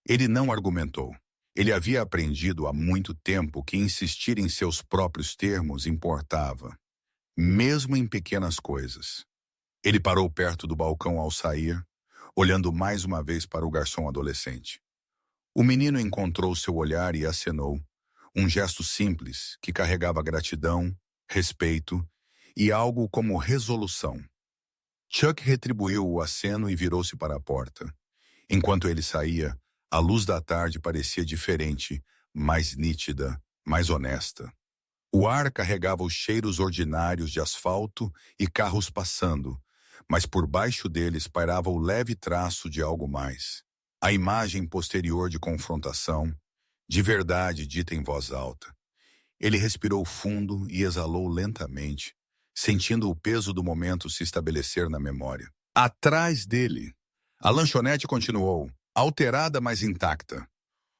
Ele não argumentou. Ele havia aprendido há muito tempo que insistir em seus próprios termos importava, mesmo em pequenas coisas. Ele parou perto do balcão ao sair, olhando mais uma vez para o garçom adolescente. O menino encontrou seu olhar e acenou, um gesto simples que carregava gratidão, respeito e algo como resolução. Chuck retribuiu o aceno e virou-se para a porta. Enquanto ele saía, a luz da tarde parecia diferente, mais nítida, mais honesta. O ar carregava os cheiros ordinários de asfalto e carros passando, mas por baixo deles pairava o leve traço de algo mais. A imagem posterior de confrontação, de verdade dita em voz alta, Ele respirou fundo e exalou lentamente, sentindo o peso do momento se estabelecer na memória. Atrás dele, a lanchonete continuou, alterada, mas intacta.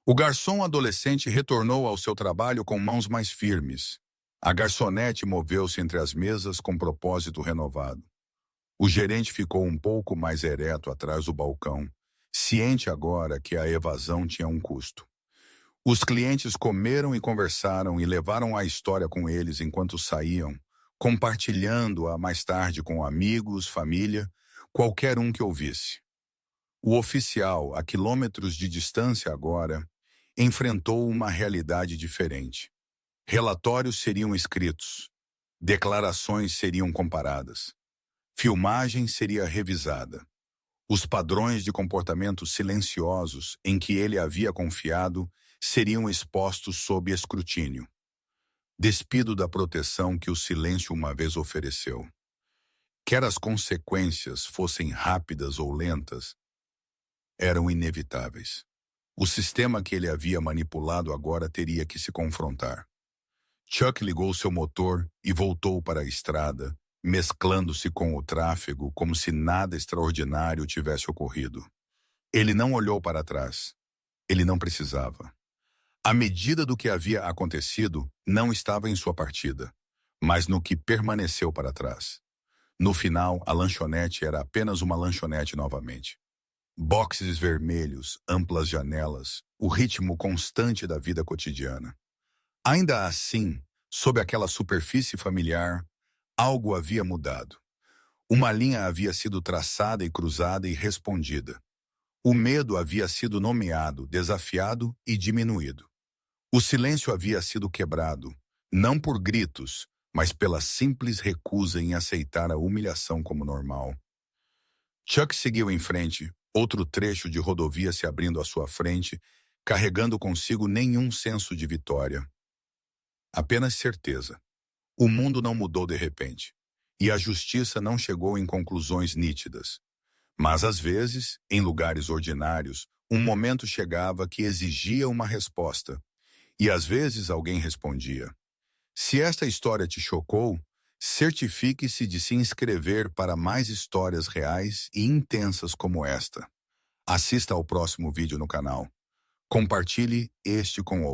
O garçom adolescente retornou ao seu trabalho com mãos mais firmes. A garçonete moveu-se entre as mesas com propósito renovado. O gerente ficou um pouco mais ereto atrás do balcão, ciente agora que a evasão tinha um custo. Os clientes comeram e conversaram e levaram a história com eles enquanto saíam, compartilhando-a mais tarde com amigos, família, qualquer um que ouvisse. O oficial, a quilômetros de distância agora, enfrentou uma realidade diferente. Relatórios seriam escritos, declarações seriam comparadas, filmagem seria revisada. Os padrões de comportamento silenciosos em que ele havia confiado seriam expostos sob escrutínio. Despido da proteção que o silêncio uma vez ofereceu. Quer as consequências fossem rápidas ou lentas, eram inevitáveis. O sistema que ele havia manipulado agora teria que se confrontar. Chuck ligou seu motor e voltou para a estrada, mesclando-se com o tráfego como se nada extraordinário tivesse ocorrido. Ele não olhou para trás. Ele não precisava. A medida do que havia acontecido não estava em sua partida, mas no que permaneceu para trás. No final, a lanchonete era apenas uma lanchonete novamente. Boxes vermelhos, amplas janelas, o ritmo constante da vida cotidiana. Ainda assim, sob aquela superfície familiar, algo havia mudado. Uma linha havia sido traçada e cruzada e respondida. O medo havia sido nomeado, desafiado e diminuído. O silêncio havia sido quebrado, não por gritos, mas pela simples recusa em aceitar a humilhação como normal. Chuck seguiu em frente, outro trecho de rodovia se abrindo à sua frente, carregando consigo nenhum senso de vitória. Apenas certeza. O mundo não mudou de repente, e a justiça não chegou em conclusões nítidas. Mas às vezes, em lugares ordinários, um momento chegava que exigia uma resposta, e às vezes alguém respondia. Se esta história te chocou, certifique-se de se inscrever para mais histórias reais e intensas como esta. Assista ao próximo vídeo no canal. Compartilhe este com outros.